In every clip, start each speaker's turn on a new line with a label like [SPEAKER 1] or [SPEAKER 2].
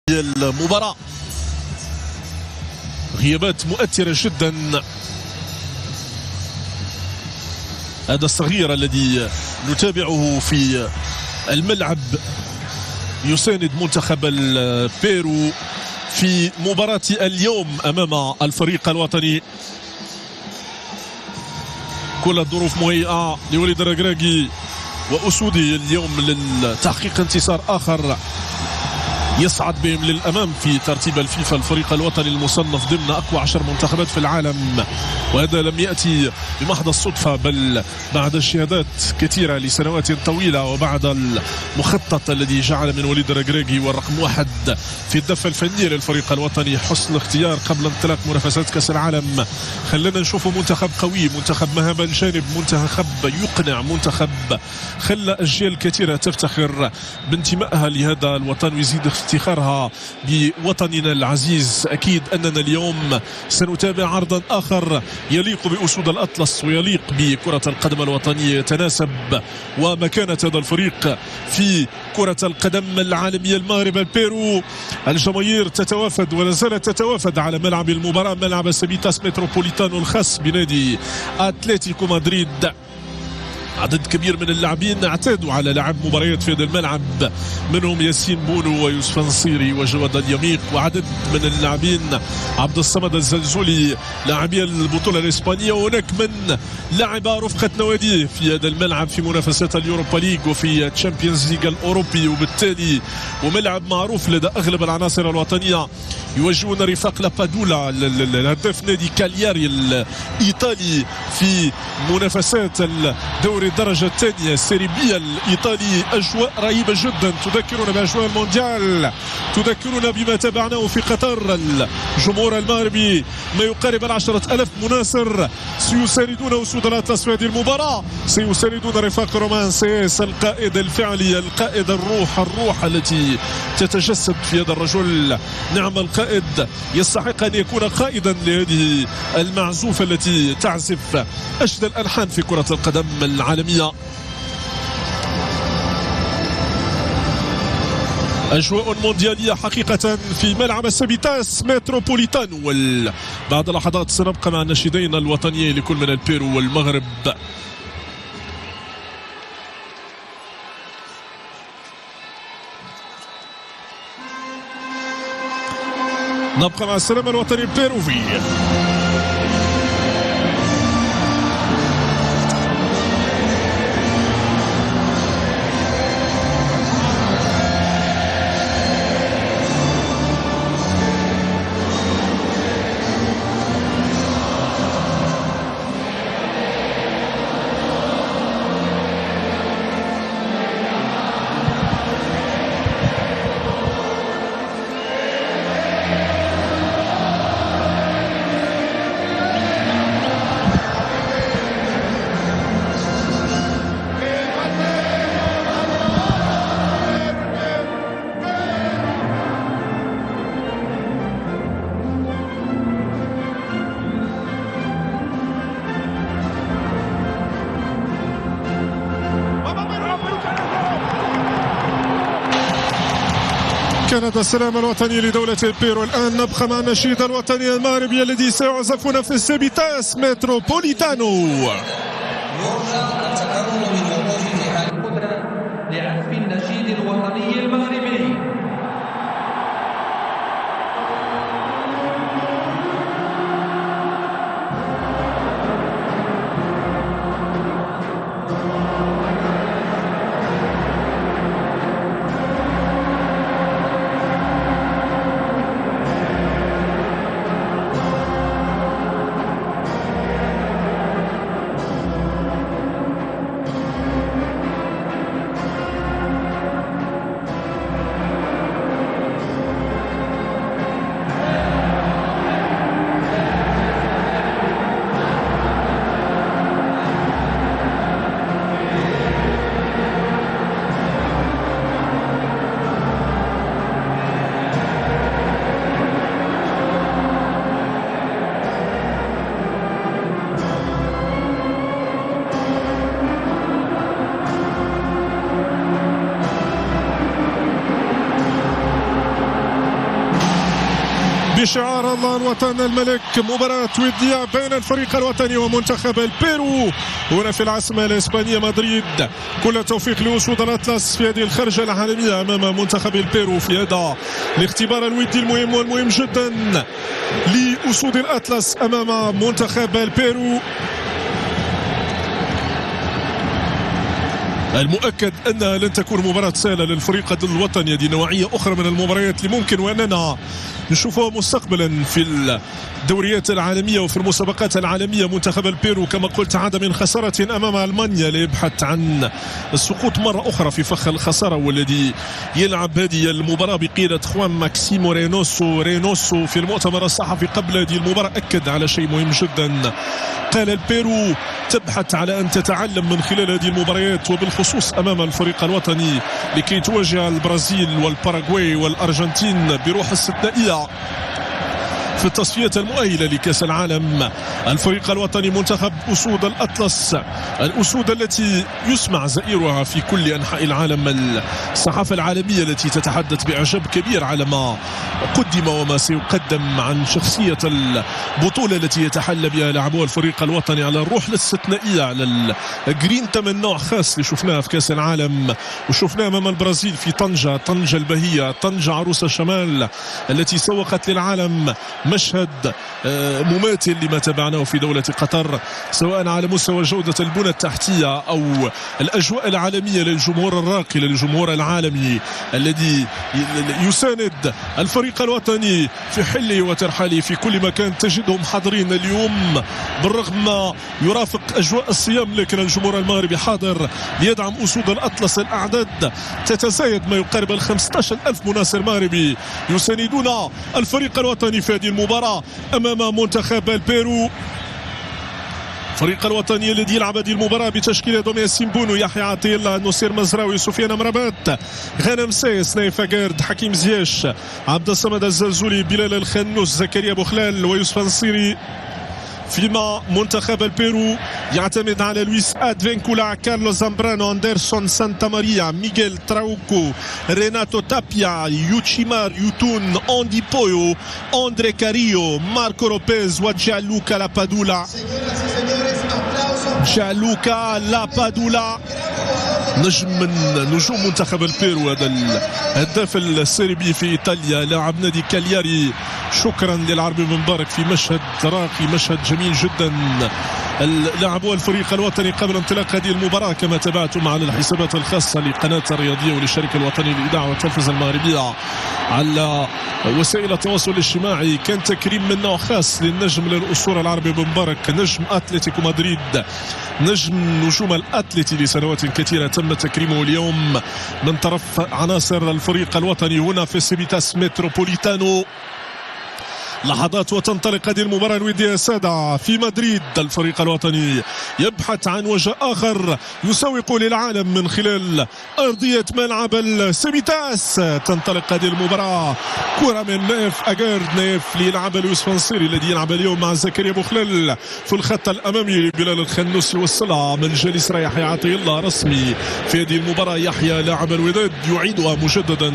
[SPEAKER 1] المباراة. غيابات مؤثرة جدا. هذا الصغير الذي نتابعه في الملعب يساند منتخب البيرو في مباراة اليوم أمام الفريق الوطني. كل الظروف مهيئة لوليد الركراكي وأسوده اليوم لتحقيق انتصار آخر يصعد بهم للأمام في ترتيب الفيفا. الفريق الوطني المصنف ضمن أقوى 10 منتخبات في العالم، وهذا لم يأتي بمحض الصدفة بل بعد اجتهادات كثيرة لسنوات طويلة، وبعد المخطط الذي جعل من وليد الركراكي والرقم 1 في الدفة الفنية للفريق الوطني حسن الاختيار قبل انطلاق منافسات كأس العالم. خلينا نشوف منتخب قوي، منتخب مهب الجانب، منتخب يقنع، منتخب خلى أجيال كثيرة تفتخر بانتمائها لهذا الوطن ويزيد افتخارها بوطننا العزيز. أكيد أننا اليوم سنتابع عرضا آخر يليق بأسود الأطلس ويليق بكرة القدم الوطنية، يتناسب ومكانة هذا الفريق في كرة القدم العالمية. المغرب البيرو، الجماهير تتوافد ولا زالت تتوافد على ملعب المباراة، ملعب سبيتاس متروبوليتانو الخاص بنادي أتلتيكو مدريد. عدد كبير من اللاعبين اعتادوا على لعب مباريات في هذا الملعب، منهم ياسين بونو ويوسف نصيري وجواد اليميق، وعدد من اللاعبين عبد الصمد الزلزولي لاعبي البطولة الإسبانية، وهناك من لعب رفقة نواديه في هذا الملعب في منافسات اليوروبا ليج وفي تشامبيونز ليج الأوروبي، وبالتالي وملعب معروف لدى أغلب العناصر الوطنية. يواجهون رفاق لابادولا الهداف نادي كالياري الإيطالي في منافسات الدوري الدرجة الثانية السيري بي الإيطالي. أجواء رهيبة جدا تذكرنا بأجواء المونديال، تذكرنا بما تابعناه في قطر. الجمهور المغربي ما يقارب 10,000 مناصر سيساندون أسود الأطلس في هذه المباراة، سيساندون رفاق رومان سيس القائد الفعلي، القائد الروح التي تتجسد في هذا الرجل. نعم، القائد يستحق أن يكون قائدا لهذه المعزوفة التي تعزف أشد الألحان في كرة القدم العالمية. أجواء مونديالية حقيقة في ملعب سبيتاس متروبوليتانو. بعد لحظات سنبقى مع النشيدين الوطنيين لكل من البيرو والمغرب. نبقى مع السلام الوطني البيروفي. كانت السلام الوطني لدولة البيرو. الآن نبقى مع النشيد الوطني المغربي الذي سيعزفون في السبيتاس متروبوليتانو.
[SPEAKER 2] يرجى التكرر من وقوف في حال القدرة لعزف النشيد الوطني المغربي.
[SPEAKER 1] بشعار الله الوطن الملك. مباراة ودية بين الفريق الوطني ومنتخب البيرو هنا في العاصمة الإسبانية مدريد. كل التوفيق لأسود الأطلس في هذه الخرجة العالمية أمام منتخب البيرو في هذا الاختبار الودي المهم والمهم جدا لأسود الأطلس أمام منتخب البيرو. المؤكد أنها لن تكون مباراة سهلة للفريق الوطني. هذه نوعية أخرى من المباريات اللي ممكن وأننا نشوفها مستقبلا في الدوريات العالمية وفي المسابقات العالمية. منتخب البيرو كما قلت عاد من خسارة أمام ألمانيا ليبحث عن السقوط مرة أخرى في فخ الخسارة، والذي يلعب هذه المباراة بقيادة خوان ماكسيمو رينوسو في المؤتمر الصحفي قبل هذه المباراة أكد على شيء مهم جدا. قال البيرو تبحث على أن تتعلم من خلال هذه المباريات وبالخصوص أمام الفريق الوطني لكي تواجه البرازيل والباراغواي والأرجنتين بروح استثنائية في التصفيات المؤهلة لكأس العالم. الفريق الوطني منتخب أسود الأطلس، الأسود التي يسمع زئيرها في كل أنحاء العالم. الصحافة العالمية التي تتحدث بإعجاب كبير على ما قدم وما سيقدم عن شخصية البطولة التي يتحلى بها لاعبو الفريق الوطني على الروح الاستثنائية، على الجرينتا من نوع خاص اللي شفناها في كأس العالم وشفناها أمام البرازيل في طنجة البهية، طنجة عروس الشمال التي سوقت للعالم مشهد مماثل لما تابعناه في دولة قطر، سواء على مستوى جودة البنى التحتية أو الأجواء العالمية للجمهور الراقي، للجمهور العالمي الذي يساند الفريق الوطني في حله وترحاله في كل مكان. تجدهم حاضرين اليوم بالرغم ما يرافق أجواء الصيام، لكن الجمهور المغربي حاضر ليدعم أسود الأطلس. الأعداد تتزايد، ما يقارب 15,000 مناصر مغربي يساندون الفريق الوطني في هذه المباراة أمام منتخب البيرو. الفريق الوطني الذي يلعب هذه المباراة بتشكيلة دوميا سيمبونو، يحيى عطية الله، نصير مزراوي، سفيان امرابات، غانم سايس، نايف اكارد، حكيم زياش، عبد الصمد الزلزولي، بلال الخنوس، زكريا بوخلال ويوسف نصيري. فيما منتخب البيرو يعتمد على لويس ادفينكولا، كارلوس زامبرانو، اندرسون سانتا ماريا، ميغيل تراوكو، ريناتو تابيا، يوتشيمار يوتون، اندي بويو، اندري كاريو، ماركو لوبيز وجالوكا لابادولا. جالوكا لابادولا نجم من نجوم منتخب البيرو، هذا الهداف السيربي في ايطاليا، لاعب نادي كالياري. شكرا للعربي بن مبارك في مشهد راقي، مشهد جميل جدا لاعبو الفريق الوطني قبل انطلاق هذه المباراة كما تابعتم على الحسابات الخاصة لقناة الرياضية وللشركة الوطنية للإذاعة والتلفزة المغربية على وسائل التواصل الاجتماعي. كان تكريم من نوع خاص للنجم للأسطورة العربي بن مبارك، نجم أتلتيكو مدريد، نجوم الأتلتي لسنوات كثيرة. تم تكريمه اليوم من طرف عناصر الفريق الوطني هنا في سيبيتاس متروبوليتانو. لحظات وتنطلق هذه المباراة الودية السادة في مدريد. الفريق الوطني يبحث عن وجه آخر يسوق للعالم من خلال أرضية ملعب السيبيتاس. تنطلق هذه المباراة، كرة من نايف أجارد، نايف ليلعب لويس فانسيري الذي يلعب اليوم مع زكريا بوخلال في الخط الأمامي. بلال الخنوس يوصلها من جالس يحيى عطية الله رسمي في هذه المباراة. يحيى لاعب الوداد يعيدها مجددا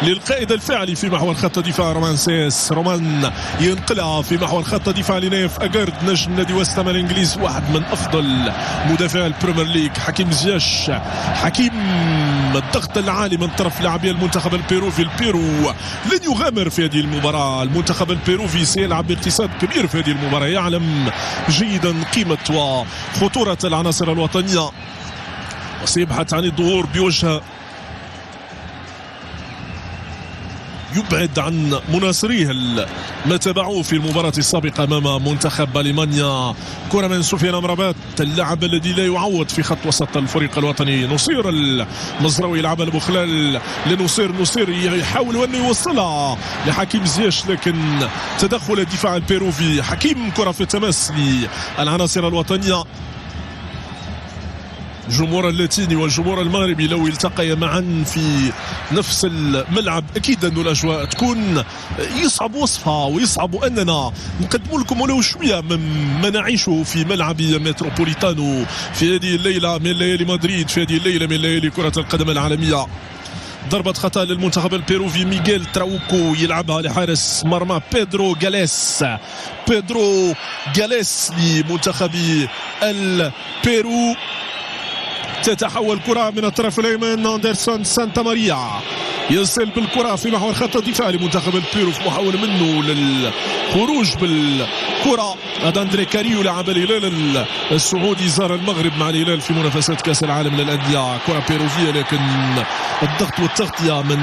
[SPEAKER 1] للقائد الفعلي في محور خط الدفاع رومان سيس. رومان ينقلها في محور خط الدفاع لنايف أجارد، نجم نادي وست هام الانجليزي، واحد من افضل مدافع البريمير ليج. حكيم زياش، حكيم الضغط العالي من طرف لاعبي المنتخب البيروفي. البيرو لن يغامر في هذه المباراة. المنتخب البيروفي سيلعب باقتصاد كبير في هذه المباراة، يعلم جيدا قيمة وخطورة العناصر الوطنية وسيبحث عن الظهور بوجه يبعد عن مناصريه ما تابعوه في المباراة السابقة أمام منتخب ألمانيا. كرة من سفيان امرابات، اللاعب الذي لا يعوض في خط وسط الفريق الوطني. نصير المزراوي يلعب لبوخلال لنصير، نصير يحاول أن يوصلها لحكيم زياش، لكن تدخل الدفاع البيروفي. حكيم كرة في التماس للعناصر الوطنية. الجمهور اللاتيني والجمهور المغربي لو التقيا معا في نفس الملعب اكيد انه الاجواء تكون يصعب وصفها ويصعب اننا نقدم لكم ولو شويه مما نعيشه في ملعب متروبوليتانو في هذه الليله من ليالي مدريد، في هذه الليله من ليالي كره القدم العالميه. ضربة خطأ للمنتخب البيروفي. ميغيل تراوكو يلعبها لحارس مرمى بيدرو جاليس لمنتخب البيرو. تتحول كرة من الطرف الأيمن. أندرسون سانتا ماريا يصل بالكرة في محور خط الدفاع لمنتخب البيرو في محاولة منه للخروج بالكرة. هذا أندري كاريو لاعب الهلال السعودي زار المغرب مع الهلال في منافسات كأس العالم للأندية. كرة بيروفية لكن الضغط والتغطية من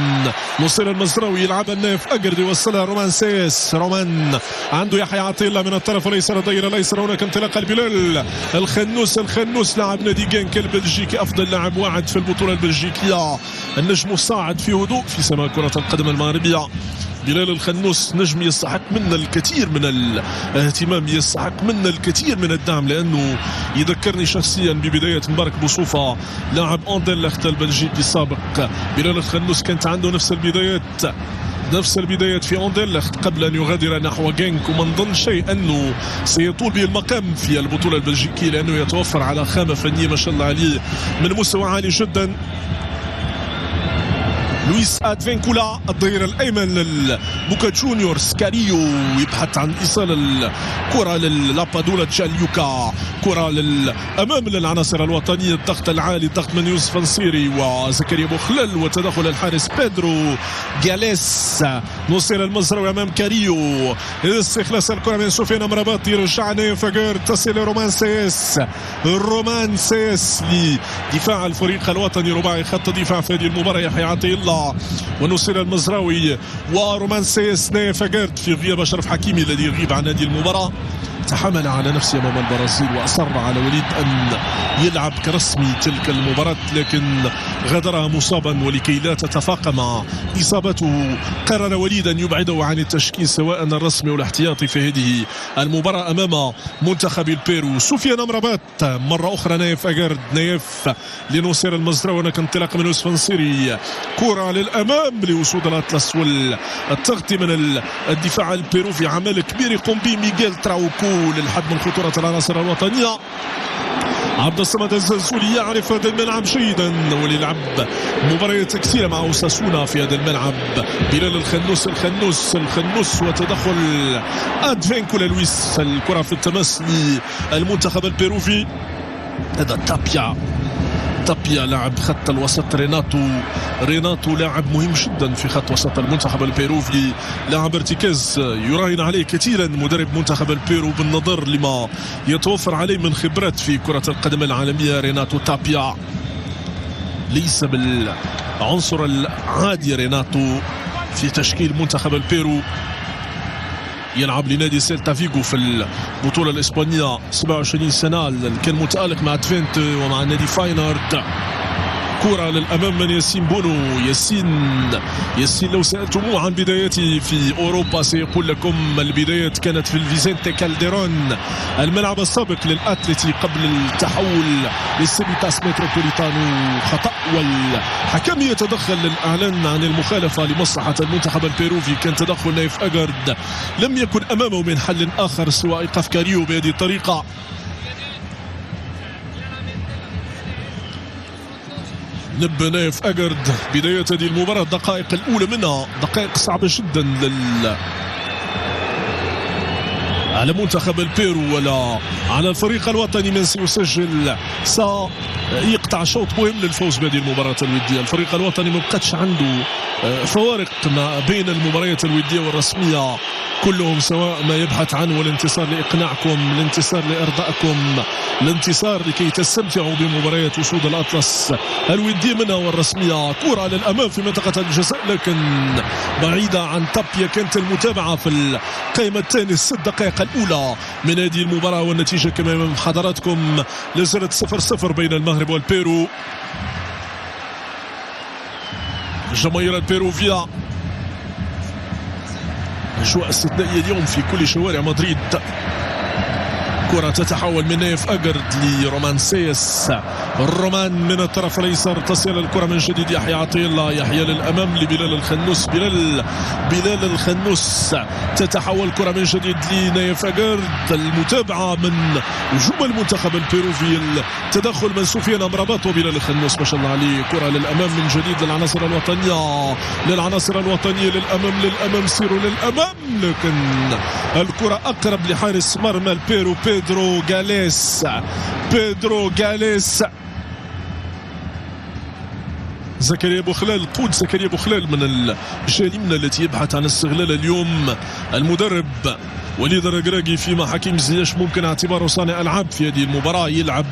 [SPEAKER 1] نصير المزراوي. يلعبها النايف أقرد يوصلها رومان سيس. رومان عنده يحيى عطية الله من الطرف الأيسر الدائرة الأيسر. هناك انطلاقة البلال. الخنوس لاعب نادي جانك البلجيكي أفضل لاعب واعد في البطولة البلجيكية. النجم الصاعد في هدوء في سماء كرة القدم المغربية. بلال الخنوس نجم يستحق منا الكثير من الاهتمام، يستحق منا الكثير من الدعم، لأنه يذكرني شخصيا ببداية مبارك بوصوفة لاعب أندرلخت البلجيكي السابق. بلال الخنوس كانت عنده نفس البدايات في أندرلخت قبل أن يغادر نحو جانك، وما نظن شيء أنه سيطول به المقام في البطولة البلجيكية، لأنه يتوفر على خامة فنية ما شاء الله عليه من مستوى عالي جدا. لويس ادفينكولا الظهير الايمن للبوكا جونيورز. كاريو يبحث عن ايصال الكره للابادولا تشاليوكا. كره للامام للعناصر الوطنيه. الضغط العالي، الضغط من يوسف نصيري وزكريا بوخلل وتدخل الحارس بيدرو جاليس. نصير المزراوي امام كاريو. استخلاص الكره من سفيان امرابط. يرجع نيفاغر تصل رومان سيس لدفاع الفريق الوطني. رباعي خط دفاع في هذه المباراه يحيى عطية الله ونصير المزراوي ورومان سيس. نيفاغر في غياب اشرف حكيمي الذي يغيب عن هذه المباراه. تحمل على نفسه امام البرازيل واصر على وليد ان يلعب كرسمي تلك المباراه، لكن غادرها مصابا، ولكي لا تتفاقم اصابته قرر وليد ان يبعده عن التشكيل سواء الرسمي والاحتياطي في هذه المباراه امام منتخب البيرو. سفيان امرابط مره اخرى. نايف لنصير المزراوي. هناك انطلاق من يوسف نصيري. كره للامام لوصول الاطلس والتغطيه من الدفاع البيرو في عمل كبير يقوم به ميغيل تراوكو للحد من خطورة العناصر الوطنية. عبد الصمد الزلزولي يعرف هذا الملعب جيدا وليلعب مباريات كثيرة مع أوساسونا في هذا الملعب. بلال الخنوس وتدخل ادفينكولا لويس. الكرة في التماس للمنتخب البيروفي. هذا تابيا لاعب خط الوسط. ريناتو لاعب مهم جدا في خط وسط المنتخب البيروفي، لاعب ارتكاز يراهن عليه كثيرا مدرب منتخب البيرو بالنظر لما يتوفر عليه من خبرات في كرة القدم العالمية. ريناتو تابيا ليس بالعنصر العادي. ريناتو في تشكيل منتخب البيرو يلعب لنادي سيلتا فيغو في البطولة الإسبانية. 27 سنة، كان متألق مع تفينت ومع نادي فاينارد. كرة للأمام من ياسين بونو. ياسين لو سألتموه عن بداياتي في أوروبا سيقول لكم البدايات كانت في الفيزنتي كالديرون، الملعب السابق للأتلتي قبل التحول للسيبيتاس متروبوليتانو. خطأ والحكم يتدخل للإعلان عن المخالفة لمصلحة المنتخب البيروفي. كان تدخل نايف أقرد، لم يكن أمامه من حل آخر سوى إيقاف كاريو بهذه الطريقة. نب نايف أقرد بداية هذه المباراة. الدقائق الأولى منها دقائق صعبة جدا على منتخب البيرو ولا على الفريق الوطني. من سيسجل سيقطع شوط مهم للفوز بهذه المباراة الودية. الفريق الوطني ما بقتش عنده فوارق ما بين المباريات الودية والرسمية، كلهم سواء ما يبحث عنه الانتصار لإقناعكم، الانتصار لإرضائكم، الانتصار لكي تستمتعوا بمباريات وصول الأطلس الودية منها والرسمية. كرة للأمام في منطقة الجزاء لكن بعيدة عن تابيا. كانت المتابعة في القائمة الثانية 6 دقائق الأولى من هذه المباراة، والنتيجة كما أمام حضراتكم لازالت 0-0 بين المغرب والبيرو. جماهير البيروفيا أجواء استثنائية اليوم في كل شوارع مدريد. كرة تتحول من نايف أجرد لرومان سيس. الرومان من الطرف الايسر تصل الكرة من جديد يحيى عطية الله. يحيى للامام لبلال الخنوس. بلال الخنوس تتحول كرة من جديد لنايف أجرد. المتابعة من هجوم المنتخب البيروفي، التدخل من سفيان امرابط وبلال الخنوس ما شاء الله عليه. كرة للامام من جديد للعناصر الوطنية، للامام سيروا للامام، لكن الكرة اقرب لحارس مرمى البيرو بيدرو غاليس. زكريا بوخلال، قود زكريا بوخلال من الجريمة التي يبحث عن استغلال اليوم المدرب وليد الركراكي، فيما حكيم زياش ممكن اعتباره صانع العاب في هذه المباراة، يلعب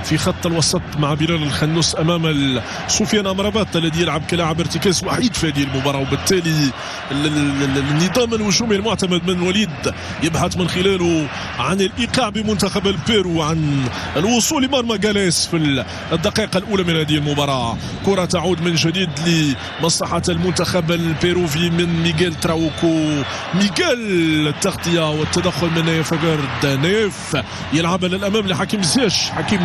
[SPEAKER 1] في خط الوسط مع بلال الخنوس امام سفيان امرابط الذي يلعب كلاعب ارتكاز وحيد في هذه المباراة، وبالتالي النظام الهجومي المعتمد من وليد يبحث من خلاله عن الايقاع بمنتخب البيرو، عن الوصول لمرمى غاليس في الدقائق الاولى من هذه المباراة. كرة تعود من جديد لمصلحة المنتخب البيروفي من ميغيل تراوكو. التغطية والتدخل من نايف أجرد. نايف يلعب للأمام لحكيم زياش. حكيم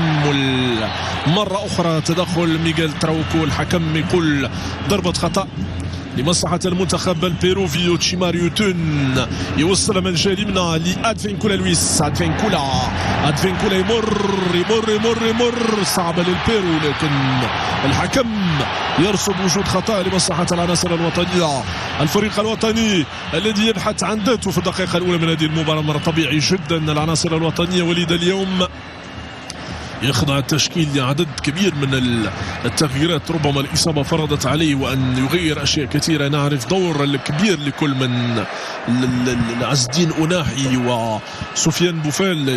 [SPEAKER 1] مرة أخرى تدخل ميغيل تراوكو. الحكم يقول ضربة خطأ لمصلحة المنتخب البيروفي. وتشيماريو تون يوصل من جريمنا لأدفينكولا لويس. أدفينكولا يمر صعبة للبيرو، لكن الحكم يرصد وجود خطأ لمصلحة العناصر الوطنية. الفريق الوطني الذي يبحث عن ذاته في الدقيقة الأولى من هذه المباراة. مرة طبيعي جدا العناصر الوطنية وليد اليوم يخضع التشكيل لعدد كبير من التغييرات، ربما الإصابة فرضت عليه وأن يغير أشياء كثيرة. نعرف دور الكبير لكل من عز الدين أناحي وسفيان بوفال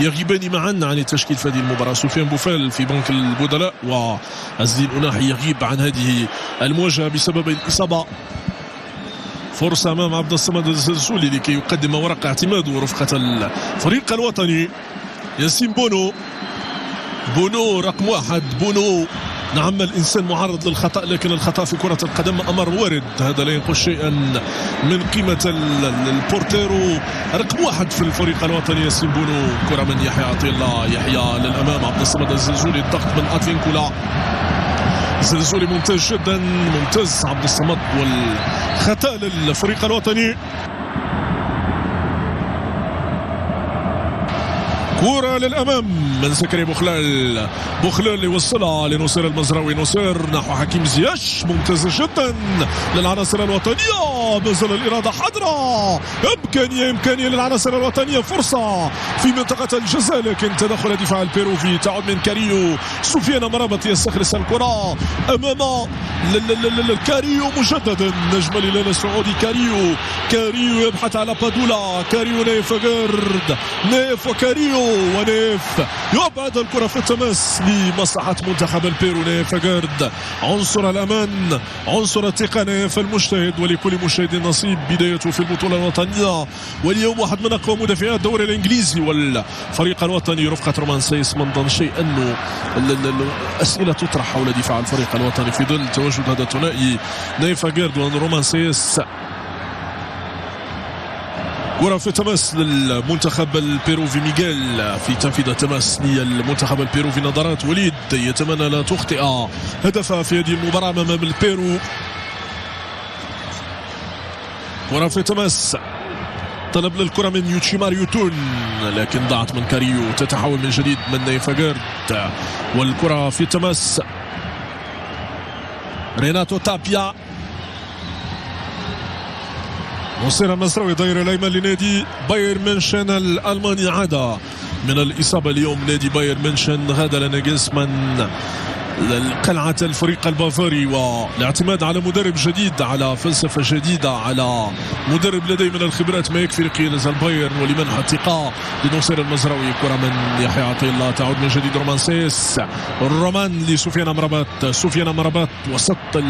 [SPEAKER 1] يغيبان معا عن التشكيل في هذه المباراة. سفيان بوفال في بنك البدلاء وعز الدين أناحي يغيب عن هذه المواجهة بسبب الإصابة. فرصة أمام عبد الصمد الزلزولي لكي يقدم ورق اعتماد ورفقة الفريق الوطني. ياسين بونو رقم واحد. بونو، نعم الإنسان معرض للخطأ، لكن الخطأ في كرة القدم أمر وارد، هذا لا ينقص شيئا من قيمة البورتيرو رقم واحد في الفريق الوطني ياسين بونو. كرة من يحيى عطية الله. يحيى للأمام عبد الصمد الزلزولي. الضغط من أدفينكولا. الزلزولي ممتاز جدا، ممتاز عبد الصمد، والخطأ للفريق الوطني. كرة للأمام من زكريا بوخلال اللي يوصلها لنصير المزراوي. نصير نحو حكيم زياش، ممتازة جدا للعناصر الوطنية. مازال الإرادة حاضرة، إمكانية للعناصر الوطنية، فرصة في منطقة الجزاء، لكن تدخل دفاع البيروفي. تعود من كاريو. سفيان مرابط يستخلص الكرة أمام كاريو مجددا. نجم الهلال السعودي كاريو يبحث على بادولا. كاريو نايف أجرد. نايف وكاريو ونايف يبعد الكرة في التماس لمصلحة منتخب البيرو. نايف أجرد عنصر الأمان، عنصر الثقة. نايف المجتهد، ولكل مجتهد نصيب. بدايته في البطولة الوطنية، واليوم واحد من أقوى مدافعي الدوري الإنجليزي والفريق الوطني رفقة رومان سيس. من ضمن شيء أنه الأسئلة تطرح حول دفاع الفريق الوطني في ظل تواجد هذا الثنائي نايف أجرد ورومان سيس. كرة في تماس للمنتخب البيروفي. ميغيل في تنفيذ تماس للمنتخب البيروفي. نظرات وليد يتمنى لا تخطئ هدفها في هذه المباراة أمام البيرو. كرة في تماس، طلب للكرة من يوتشيماريو تون، لكن ضاعت من كاريو. تتحول من جديد من نايف أجرد، والكرة في تماس ريناتو تابيا. نصير المزراوي ضير الايمن لنادي بايرن ميونشن الالماني. عاد من الاصابه اليوم نادي بايرن ميونشن. غدا لناجلسمان قلعة الفريق البافاري، والاعتماد على مدرب جديد، على فلسفة جديدة، على مدرب لديه من الخبرات ما يكفي لقيادة البايرن ولمنح الثقة لنصير المزراوي. كرة من يحيى عطية الله. تعود من جديد رومان سيس. الرومان لسفيان امرابط. سفيان امرابط وسط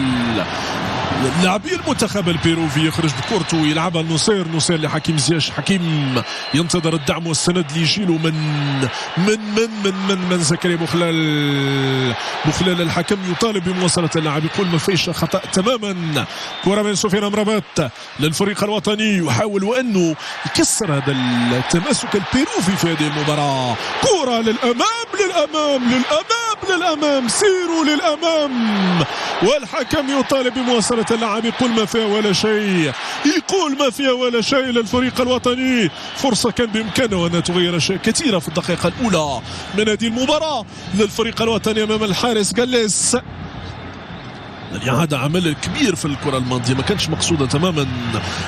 [SPEAKER 1] لاعبي المنتخب البيروفي يخرج بكورته يلعبها لنصير، نصير لحكيم زياش، حكيم ينتظر الدعم والسند اللي يجيله من زكريا بوخلال. الحكم يطالب بمواصلة اللعب، يقول ما فيش خطأ تماما. كرة من سفيان امرابات للفريق الوطني، يحاول وانه يكسر هذا التماسك البيروفي في هذه المباراة. كرة للامام للامام للامام للامام، سيروا للامام، والحكم يطالب بمواصلة اللعب، يقول ما فيها ولا شيء، يقول ما فيها ولا شيء للفريق الوطني. فرصة كان بإمكانه أن تغير أشياء كثيرة في الدقيقة الأولى من هذه المباراة للفريق الوطني أمام الحارس جاليس. الإعادة عمل كبير في الكرة الماضية، ما كانش مقصودة تماما.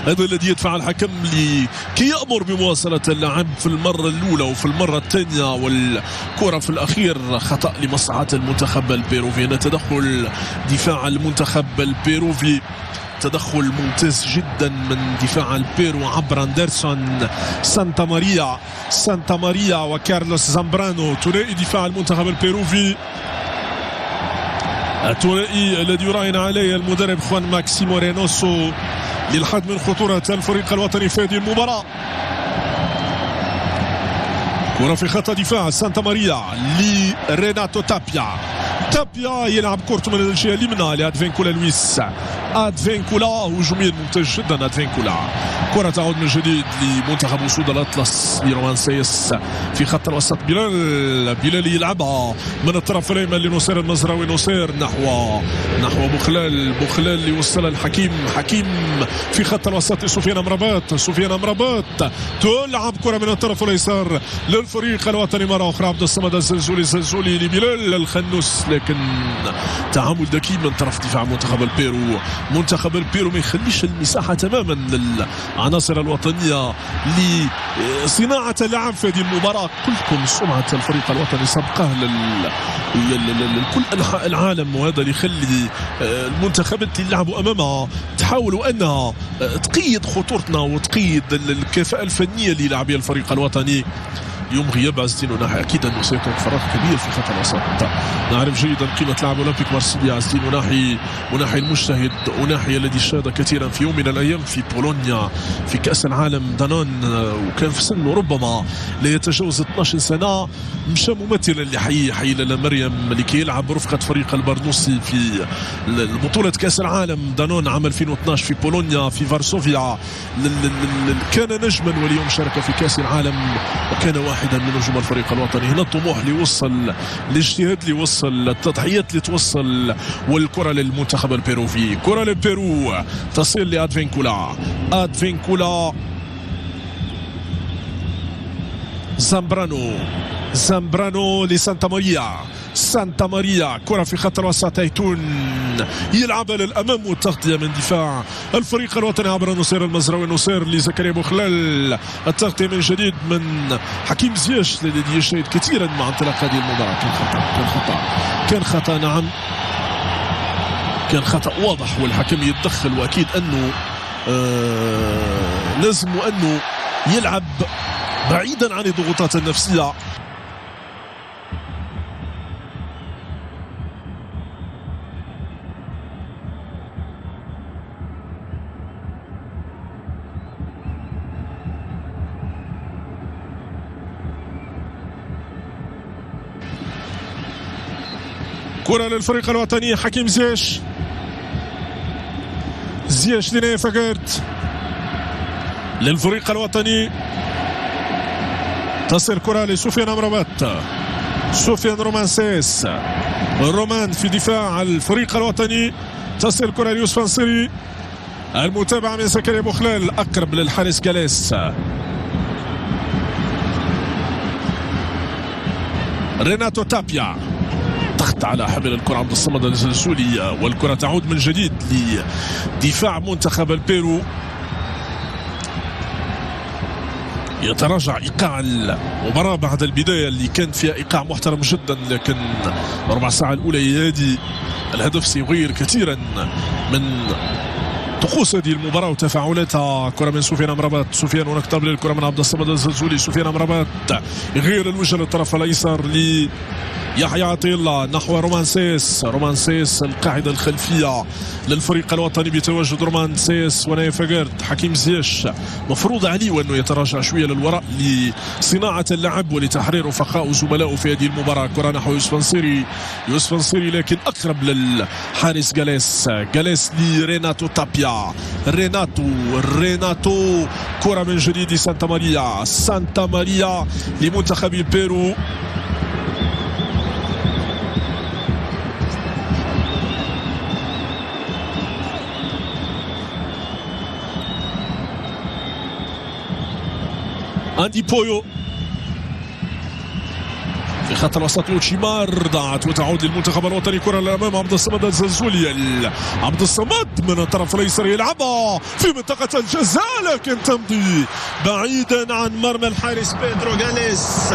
[SPEAKER 1] هذا الذي يدفع الحكم لكي يأمر بمواصلة اللعب في المرة الأولى وفي المرة الثانية، والكرة في الأخير خطأ لمصلحة المنتخب البيروفي. هنا تدخل دفاع المنتخب البيروفي، تدخل ممتاز جدا من دفاع البيرو عبر أندرسون، سانتا ماريا وكارلوس زامبرانو. ثنائي دفاع المنتخب البيروفي، الثنائي الذي يراهن عليه المدرب خوان ماكسيمو رينوسو للحد من خطورة الفريق الوطني في هذه المباراة. كرة في خط دفاع سانتا ماريا لريناتو تابيا يلعب كورته من الجهة اليمنى لأدفينكولا لويس. أدفينكولا هجوميا ممتاز جدا. أدفينكولا كرة تعود من جديد لمنتخب أسود الأطلس لرومان سيس في خط الوسط. بلال يلعبها من الطرف الأيمن لنصير المزراوي. نصير نحو بوخلال ليوصلها الحكيم. حكيم في خط الوسط لسفيان امرابات تلعب كرة من الطرف الأيسر للفريق الوطني مرة أخرى. عبد الصمد الزلزولي لبلال الخنوس، لكن تعامل ذكي من طرف دفاع منتخب البيرو ما يخليش المساحة تماما للعناصر الوطنية لصناعة اللعب في هذه المباراة. قلت لكم سمعة الفريق الوطني سبقه لكل أنحاء العالم، وهذا اللي يخلي المنتخبات اللي يلعبوا أمامها تحاولوا أنها تقيد خطورتنا وتقيد الكفاءة الفنية اللي يلعب بها الفريق الوطني. اليوم غياب عز الدين وناحي اكيد انه سيكون فراغ كبير في خط الوسط. نعرف جيدا قيمه لاعب اولمبيك مارسيليا عز الدين وناحي المجتهد، وناحي الذي شاد كثيرا في يوم من الايام في بولونيا في كاس العالم دانون، وكان في سنه ربما لا يتجاوز 12 سنه. مشى ممثلا لحي لالا مريم لكي يلعب برفقه فريق البرنوسي في بطوله كاس العالم دانون عام 2012 في بولونيا في فارسوفيا. كان نجما واليوم شارك في كاس العالم وكان واحدا من نجوم الفريق الوطني. هنا الطموح اللي وصل، الاجتهاد اللي وصل، التضحيات اللي توصل، والكره للمنتخب البيروفي. كره للبيرو تصل لأدفينكولا زامبرانو لسانتا ماريا كرة في خط الوسط. هيتون يلعب للأمام والتغطية من دفاع الفريق الوطني عبر نصير المزراوي. نصير لزكريا بوخلال، التغطية من جديد من حكيم زياش الذي يجتهد كثيرا مع انطلاق هذه المباراة. كان خطأ واضح والحكم يتدخل، وأكيد أنه لازم أنه يلعب بعيدا عن الضغوطات النفسية. كرة للفريق الوطني، حكيم زياش لنايا فقاد للفريق الوطني. تصل كرة لسفيان امرابات، رومان سيس، رومان في دفاع الفريق الوطني. تصل كرة ليوسف نصيري، المتابعة من زكريا بوخلال أقرب للحارس جاليس. ريناتو تابيا ضغط على حمل الكرة عبد الصمد الزلزولي، والكرة تعود من جديد لدفاع منتخب البيرو. يتراجع إيقاع المباراة بعد البداية اللي كان فيها إيقاع محترم جدا، لكن الربع ساعة الأولى هذه الهدف سيغير كثيرا من طقوس هذه المباراة وتفاعلاتها. كرة من سفيان امرابات، سفيان هناك طابلة الكرة من عبد الصمد الزلزولي. سفيان امرابات يغير الوجه للطرف الأيسر يحيى عطية الله نحو رومانسيس. رومانسيس القاعدة الخلفية للفريق الوطني بتواجد رومانسيس ونايف أجرد. حكيم زياش مفروض عليه أنه يتراجع شوية للوراء لصناعة اللعب ولتحرير رفقاء وزملائه في هذه المباراة. كرة نحو يوسف نصيري. يوسف نصيري لكن أقرب للحارس جاليس. جاليس لريناتو تابيا. ريناتو كرة من جديد سانتا ماريا. سانتا ماريا لمنتخب البيرو. أندي بويو في خط الوسط. لوتشيمار ضاعت وتعود للمنتخب الوطني. كرة للأمام عبد الصمد الزنزولي. عبد الصمد من الطرف الأيسر يلعبها في منطقة الجزاء لكن تمضي بعيدا عن مرمى الحارس بيدرو جاليس.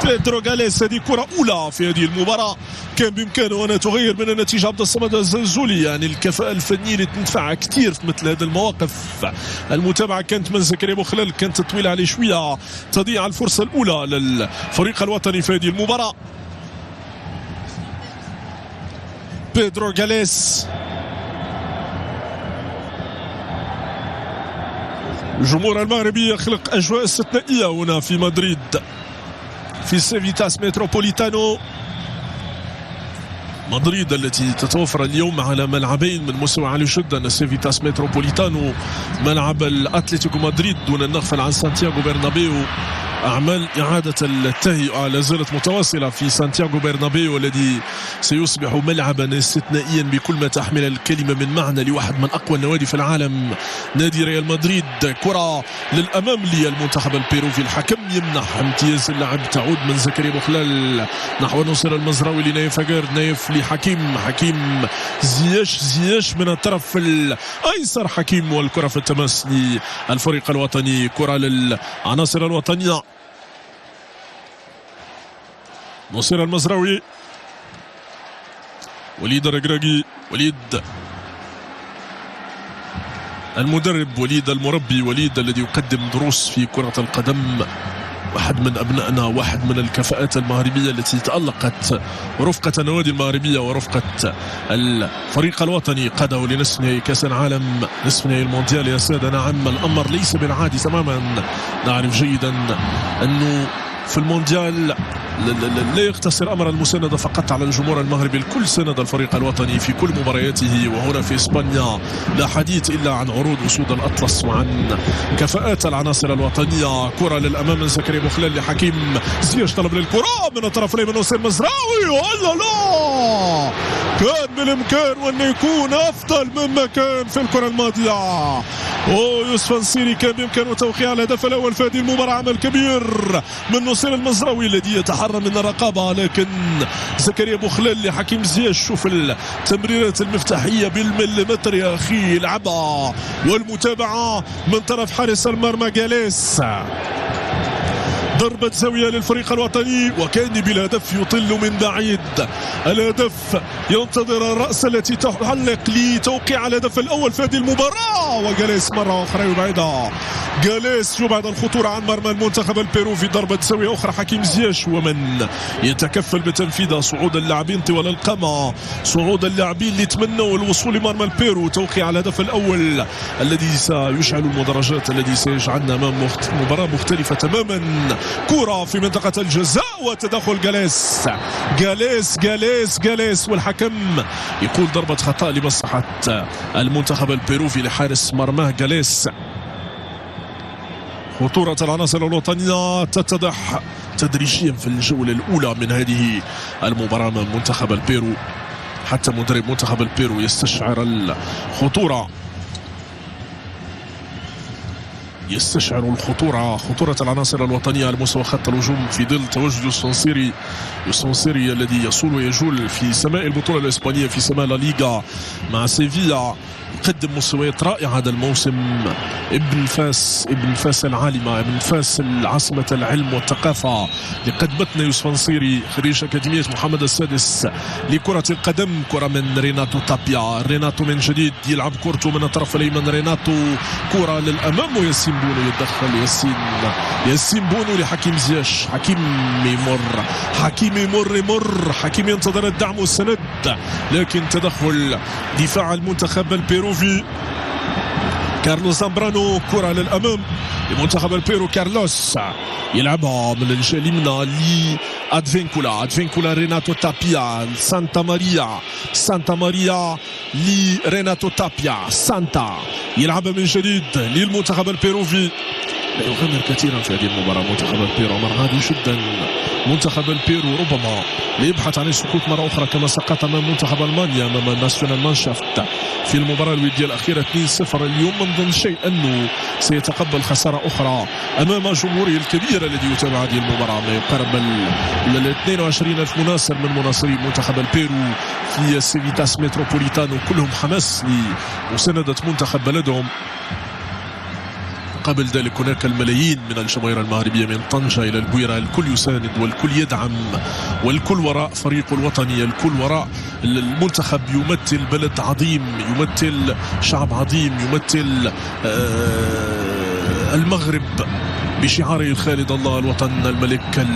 [SPEAKER 1] بيدرو جاليس هذه كرة أولى في هذه المباراة كان بإمكانه أن تغير من النتيجة. عبد الصمد الزنزولي يعني الكفاءة الفنية اللي تنفع كثير في مثل هذه المواقف. المتابعة كانت من زكريا بوخلال، كانت طويلة عليه شوية، تضيع الفرصة الأولى للفريق الوطني في هذه المباراة. بيدرو جاليس. الجمهور المغربي يخلق أجواء استثنائية هنا في مدريد في سيفيتاس متروبوليتانو. مدريد التي تتوفر اليوم على ملعبين من مستوى عالي جدا. سيفيتاس متروبوليتانو ملعب الاتلتيكو مدريد دون النغفل عن سانتياغو برنابيو. أعمال إعادة التهيئة لا زالت متواصلة في سانتياغو برنابيو الذي سيصبح ملعبا استثنائيا بكل ما تحمل الكلمة من معنى لواحد من أقوى النوادي في العالم نادي ريال مدريد. كرة للأمام للمنتخب البيروفي. الحكم يمنح امتياز اللعب. تعود من زكريا بوخلال نحو نصر المزراوي لنايف أجرد. نايف لحكيم. حكيم زياش من الطرف الأيسر. حكيم والكرة في التماس للفريق الوطني. كرة للعناصر الوطنية. نصير المزراوي. وليد الركراكي. وليد المدرب. وليد المربي. وليد الذي يقدم دروس في كرة القدم. واحد من أبنائنا، واحد من الكفاءات المغربية التي تألقت رفقة النوادي المغربية ورفقة الفريق الوطني. قاده لنصف نهائي كأس العالم، نصف نهائي المونديال يا سادة. نعم الأمر ليس بالعادي تماما. نعرف جيدا أنه في المونديال لا يقتصر أمر المساندة فقط على الجمهور المغربي. الكل ساند الفريق الوطني في كل مبارياته. وهنا في إسبانيا لا حديث إلا عن عروض أسود الأطلس وعن كفاءات العناصر الوطنية. كرة للأمام من زكريا بوخلال لحكيم زياش. طلب للكرة من الطرف الأيمن نصير مزراوي. والله لا كان بالإمكان وأن يكون أفضل مما كان في الكرة الماضية. يوسف نصيري كان بإمكانه توقيع الهدف الأول في هذه المباراة. عمل كبير من نصير المزراوي الذي يتحرى من الرقابة، لكن زكريا بوخلال لحكيم زياش. شوف التمريرات المفتاحية بالمليمتر يا أخي لعبها. والمتابعة من طرف حارس المرمى جاليس. ضربة زاوية للفريق الوطني وكان بالهدف يطل من بعيد. الهدف ينتظر الرأس التي تحلق لتوقيع الهدف الأول في هذه المباراة. وجاليس مرة أخرى يبعدها. جاليس يبعد الخطورة عن مرمى المنتخب البيرو في ضربة زاوية أخرى. حكيم زياش ومن يتكفل بتنفيذها. صعود اللاعبين طوال القامة. صعود اللاعبين اللي تمنوا الوصول لمرمى البيرو. توقيع الهدف الأول الذي سيشعل المدرجات، الذي سيجعلنا أمام مباراة مختلفة تماما. كرة في منطقة الجزاء وتدخل جاليس والحكم يقول ضربة خطأ لمصلحة المنتخب البيروفي لحارس مرماه جاليس. خطورة العناصر الوطنية تتضح تدريجيا في الجولة الأولى من هذه المباراة من منتخب البيرو. حتى مدرب منتخب البيرو يستشعر الخطورة، خطورة العناصر الوطنية على مستوى خط الهجوم في ظل تواجد يوسف نصيري الذي يصول ويجول في سماء البطولة الإسبانية، في سماء لا ليغا مع سيفيا. يقدم مستويات رائعة هذا الموسم. ابن فاس العالمة، ابن فاس عاصمة العلم والثقافة اللي قدمتنا يوسف نصيري خريج أكاديمية محمد السادس لكرة القدم. كرة من ريناتو تابيا، ريناتو من جديد يلعب كرته من الطرف الأيمن، ريناتو كرة للأمام وياسين بونو يتدخل. ياسين بونو لحكيم زياش، حكيم يمر حكيم ينتظر الدعم والسند، لكن تدخل دفاع المنتخب البيروفي. كارلوس زامبرانو كرة للأمام لمنتخب البيرو. كارلوس يلعبها من الجهة اليمنى لأدفينكولا ريناتو تابيا. سانتا ماريا لريناتو تابيا. سانتا يلعبها من جديد للمنتخب البيروفي. لا يغامر كثيرا في هذه المباراة منتخب البيرو، أمر هادي جدا. منتخب البيرو ربما ليبحث عن السقوط مرة أخرى كما سقط أمام منتخب ألمانيا أمام الناسيونال مانشافت في المباراة الودية الأخيرة 2-0. اليوم من ضمن شيء أنه سيتقبل خسارة أخرى أمام جمهوره الكبير الذي يتابع هذه المباراة، ما يقارب ال 22,000 مناصر من مناصري منتخب البيرو في سيفيتاس متروبوليتانو، كلهم حماس لمساندة منتخب بلدهم. قبل ذلك هناك الملايين من الجماهير المغربية من طنجة إلى البويرة، الكل يساند والكل يدعم والكل وراء فريقه الوطني، الكل وراء المنتخب. يمثل بلد عظيم، يمثل شعب عظيم، يمثل المغرب بشعاره الخالد الله الوطن الملك.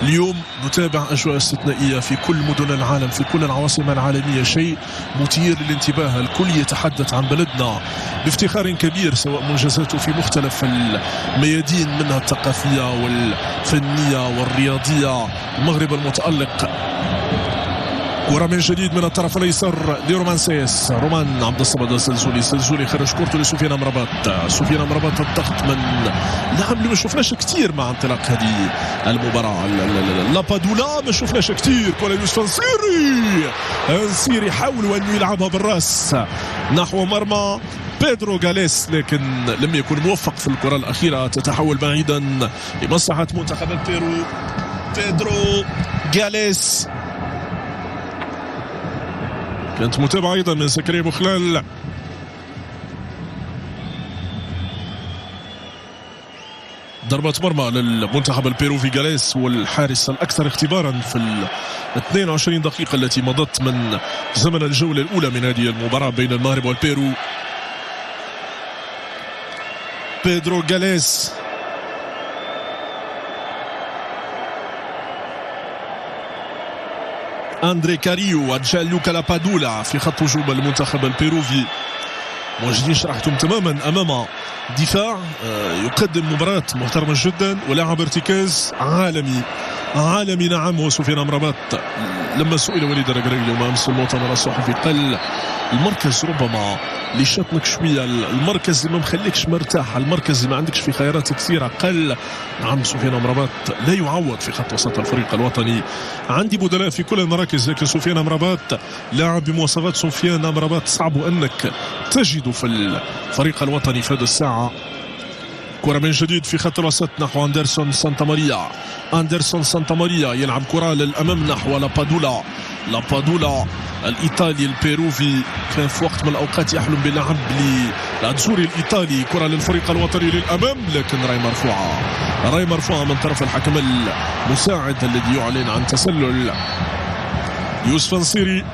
[SPEAKER 1] اليوم نتابع أجواء استثنائية في كل مدن العالم، في كل العواصم العالمية، شيء مثير للانتباه. الكل يتحدث عن بلدنا بافتخار كبير، سواء منجزاته في مختلف الميادين منها الثقافية والفنية والرياضية. المغرب المتألق. كرة من جديد من الطرف الايسر لرومان سيس، رومان عبد الصمد السلزولي خرج كرته لسفيان امرابط. الضغط من لاعب اللي ما شفناش كثير مع انطلاق هذه المباراة. لابادولا ما شفناش كثير. كرة يوسف نصيري حاولوا انه يلعبها بالراس نحو مرمى بيدرو غاليس، لكن لم يكن موفق في الكرة الأخيرة، تتحول بعيدا لمصلحة منتخب البيرو. بيدرو غاليس كانت متابعة أيضا من زكريا بوخلال. ضربة مرمى للمنتخب البيرو في غاليس، والحارس الأكثر اختبارا في ال 22 دقيقة التي مضت من زمن الجولة الأولى من هذه المباراة بين المغرب والبيرو. بيدرو غاليس أندري كاريو وجانلوكا لابادولا في خط هجوم المنتخب البيروفي. موجودين شرحتم تماما أمام دفاع يقدم مباراة محترمة جدا ولاعب ارتكاز عالمي. نعم، هو سفيان امرابط. لما سئل وليد الركراكي اليوم امس المؤتمر الصحفي قال المركز ربما اللي شاطنك شويه، المركز اللي ما مخليكش مرتاح، المركز اللي ما عندكش فيه خيارات كثيره. قال نعم، سفيان امرابط لا يعوض في خط وسط الفريق الوطني. عندي بدلاء في كل المراكز، لكن سفيان امرابط لاعب بمواصفات سفيان امرابط صعب انك تجده في الفريق الوطني في هذه الساعه. كرة من جديد في خط الوسط نحو أندرسون سانتا ماريا يلعب كرة للأمام نحو لابادولا الإيطالي البيروفي، كان في وقت من الأوقات يحلم بلعب لاتزوري الإيطالي. كرة للفريق الوطني للأمام، لكن راي مرفوعة من طرف الحكم المساعد الذي يعلن عن تسلل يوسف نصيري.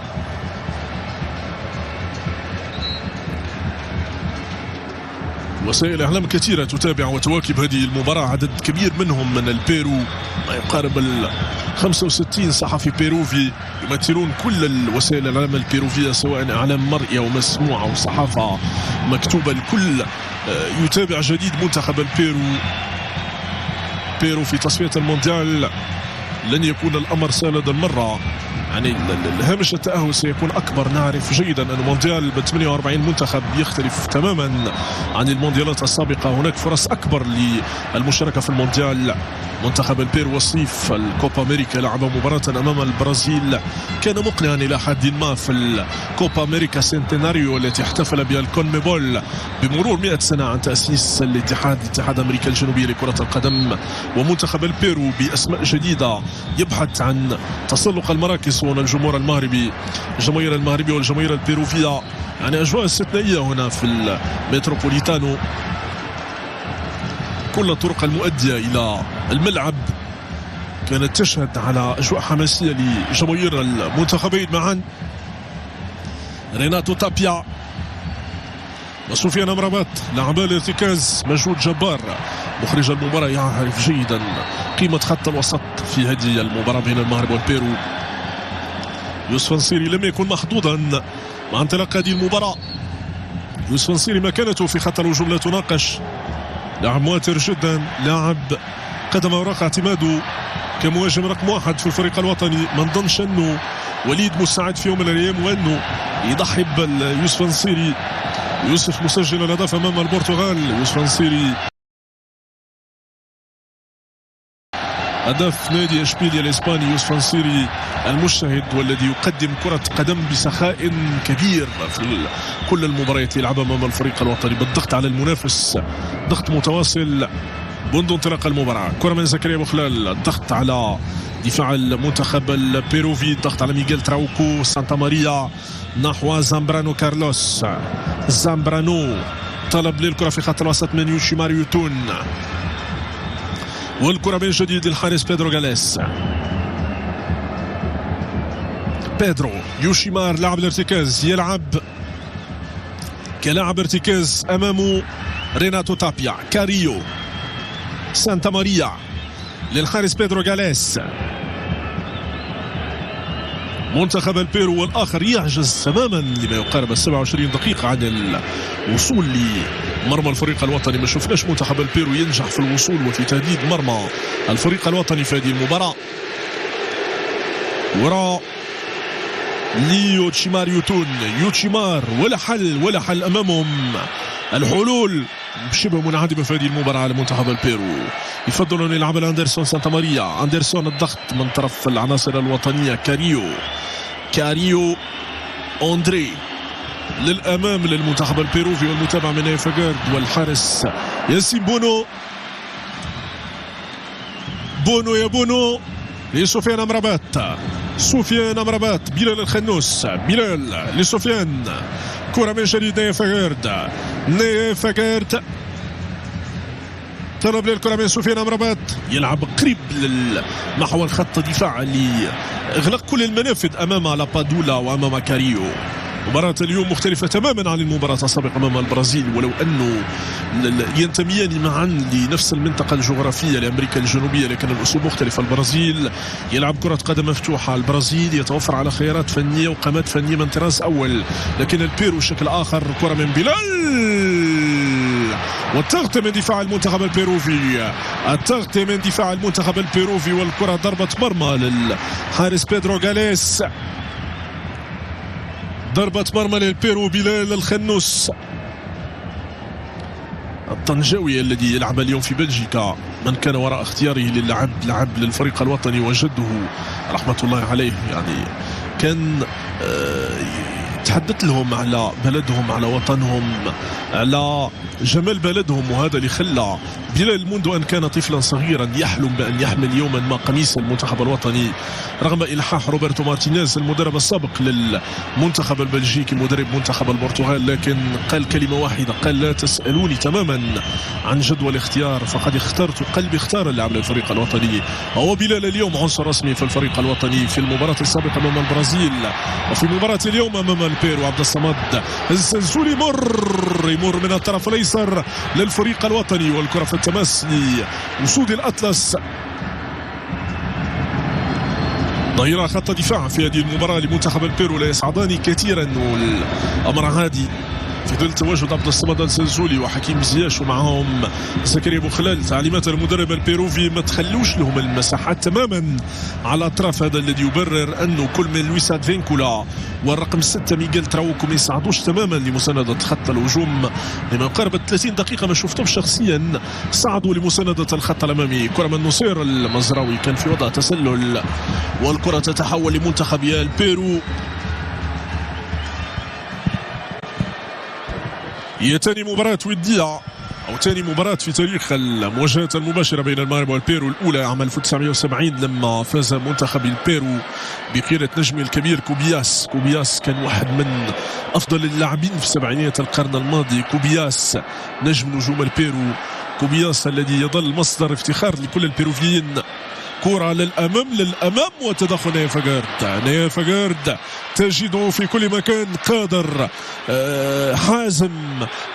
[SPEAKER 1] وسائل إعلام كثيرة تتابع وتواكب هذه المباراة، عدد كبير منهم من البيرو، ما يقارب 65 صحفي بيروفي يمثلون كل الوسائل الإعلام البيروفية، سواء إعلام مرئي أو مسموع أو صحافة مكتوبة. الكل يتابع جديد منتخب البيرو في تصفية المونديال. لن يكون الأمر سهل المرة، يعني هامش التأهل سيكون أكبر. نعرف جيدا أن المونديال ب 48 منتخب يختلف تماما عن المونديالات السابقة، هناك فرص أكبر للمشاركة في المونديال. منتخب البيرو وصيف الكوبا أمريكا لعب مباراة أمام البرازيل، كان مقنعا إلى حد ما في الكوبا أمريكا سنتيناريو التي احتفل بها الكونميبول بمرور 100 سنة عن تأسيس اتحاد أمريكا الجنوبية لكرة القدم. ومنتخب البيرو بأسماء جديدة يبحث عن تسلق المراكز، وهنا الجمهور المغربي، الجماهير المغربية والجماهير البيروفية يعني أجواء استثنائية هنا في المتروبوليتانو، كل الطرق المؤدية إلى الملعب كانت تشهد على أجواء حماسية لجماهير المنتخبين معا. ريناتو تابيا وسفيان أمرابات لاعبا الارتكاز، مجهود جبار. مخرج المباراة يعرف جيدا قيمة خط الوسط في هذه المباراة بين المغرب والبيرو. يوسف نصيري لم يكن محظوظا مع انطلاق هذه المباراة. يوسف نصيري مكانته في خط الهجوم لا تناقش، لاعب مؤثر جدا، لاعب قدم اوراق اعتماده كمهاجم رقم 1 في الفريق الوطني. ما نظنش انه وليد مساعد في يوم من الايام وانه يضحي بيوسف نصيري. يوسف مسجل الهدف امام البرتغال. يوسف نصيري هدف نادي اشبيليا الاسباني. يوسف نصيري المجتهد والذي يقدم كرة قدم بسخاء كبير في كل المباريات اللي يلعبها امام الفريق الوطني، بالضغط على المنافس، ضغط متواصل منذ انطلاق المباراة. كرة من زكريا بوخلال، الضغط على دفاع المنتخب البيروفي، الضغط على ميغيل تراوكو. سانتا ماريا نحو زامبرانو كارلوس. زامبرانو طلب للكرة في خط الوسط من يوشيمار يوتون، والكرة من جديد للحارس بيدرو غاليس. بيدرو يوشيمار لاعب الارتكاز، يلعب كلاعب ارتكاز امامه ريناتو تابيا. كاريو، سانتا ماريا للحارس بيدرو غاليس. منتخب البيرو والآخر يعجز تماما لما يقارب 27 دقيقة عن الوصول لمرمى الفريق الوطني. ما شفناش منتخب البيرو ينجح في الوصول وفي تهديد مرمى الفريق الوطني في هذه المباراة. وراء ليوتشيمار يوتون. يوتشيمار ولا حل أمامهم، الحلول شبه منعدمة في هذه المباراة على منتخب البيرو. يفضل أن يلعب أندرسون سانتا ماريا. أندرسون الضغط من طرف العناصر الوطنية. كاريو أندري للأمام للمنتخب البيروفي، والمتابعة من ايفاغارد والحارس ياسين بونو يا بونو لسفيان أمرابات. بلال الخنوس، بلال لسفيان. كرة من جديد نيفاغارد طلب للكرة من سفيان أمرابات، يلعب قريب نحو الخط دفاع لإغلاق كل المنافذ أمام لابادولا وأمام كاريو. مباراة اليوم مختلفة تماما عن المباراة السابقة أمام البرازيل، ولو أنه ينتميان معا لنفس المنطقة الجغرافية لأمريكا الجنوبية، لكن الأسلوب مختلف. البرازيل يلعب كرة قدم مفتوحة، البرازيل يتوفر على خيارات فنية وقامات فنية من طراز أول، لكن البيرو بشكل آخر. كرة من بلال والضغط من دفاع المنتخب البيروفي، والكرة ضربة مرمى للحارس بيدرو غاليس. ضربة مرمى للبيرو. بلال الخنوس الطنجاوي الذي يلعب اليوم في بلجيكا، من كان وراء اختياره للعب للفريق الوطني، وجده رحمة الله عليه يعني كان تحدث لهم على بلدهم، على وطنهم، على جمال بلدهم، وهذا اللي خلى بلال منذ أن كان طفلا صغيرا يحلم بأن يحمل يوما ما قميص المنتخب الوطني، رغم إلحاح روبرتو مارتينيز المدرب السابق للمنتخب البلجيكي مدرب منتخب البرتغال، لكن قال كلمة واحدة، قال لا تسألوني تماما عن جدول الاختيار، فقد اخترت قلبي اختار اللاعب للفريق الوطني. هو بلال اليوم عنصر رسمي في الفريق الوطني في المباراة السابقة أمام البرازيل، وفي مباراة اليوم أمام البيرو. عبد الصمد الزنزولي يمر من الطرف الايسر للفريق الوطني، والكرة في التماس لأسود الأطلس. ظهير خط دفاع في هذه المباراة لمنتخب البيرو لا يصعدان كثيرا، والأمر هادي في ظل تواجد عبد الصمد الزنزولي وحكيم زياش ومعهم زكريا بوخلال. تعليمات المدرب البيروفي ما تخلوش لهم المساحات تماما على اطراف، هذا الذي يبرر انه كل من لويس ادفينكولا والرقم 6 ميغيل تراوكو ما يساعدوش تماما لمساندة خط الهجوم. لما يقارب 30 دقيقة ما شفتهم شخصيا صعدوا لمساندة الخط الامامي. كرة من نصير المزراوي كان في وضع تسلل، والكرة تتحول لمنتخب البيرو. يتاني مباراة ودية أو ثاني مباراة في تاريخ المواجهات المباشرة بين المغرب والبيرو، الأولى عام 1970 لما فاز منتخب البيرو بقيادة نجمه الكبير كوبياس. كوبياس كان واحد من أفضل اللاعبين في سبعينيات القرن الماضي. كوبياس نجم نجوم البيرو، كوبياس الذي يظل مصدر افتخار لكل البيروفيين. كرة للأمام وتدخل نيفاغارد تجده في كل مكان، قادر، حازم،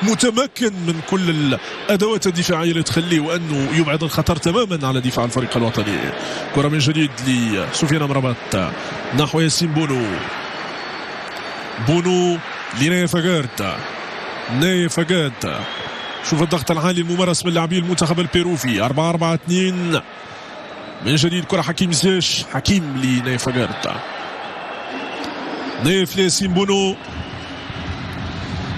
[SPEAKER 1] متمكن من كل الأدوات الدفاعية اللي تخليه وأنه يبعد الخطر تماما على دفاع الفريق الوطني. كرة من جديد لسفيان أمرابات نحو ياسين بونو لنيفاغارد. شوف الضغط العالي الممارس من لاعبي المنتخب البيروفي. 4-4-2 من جديد. كرة حكيم زياش، حكيم لنيفاغارد، نايف لياسين بونو.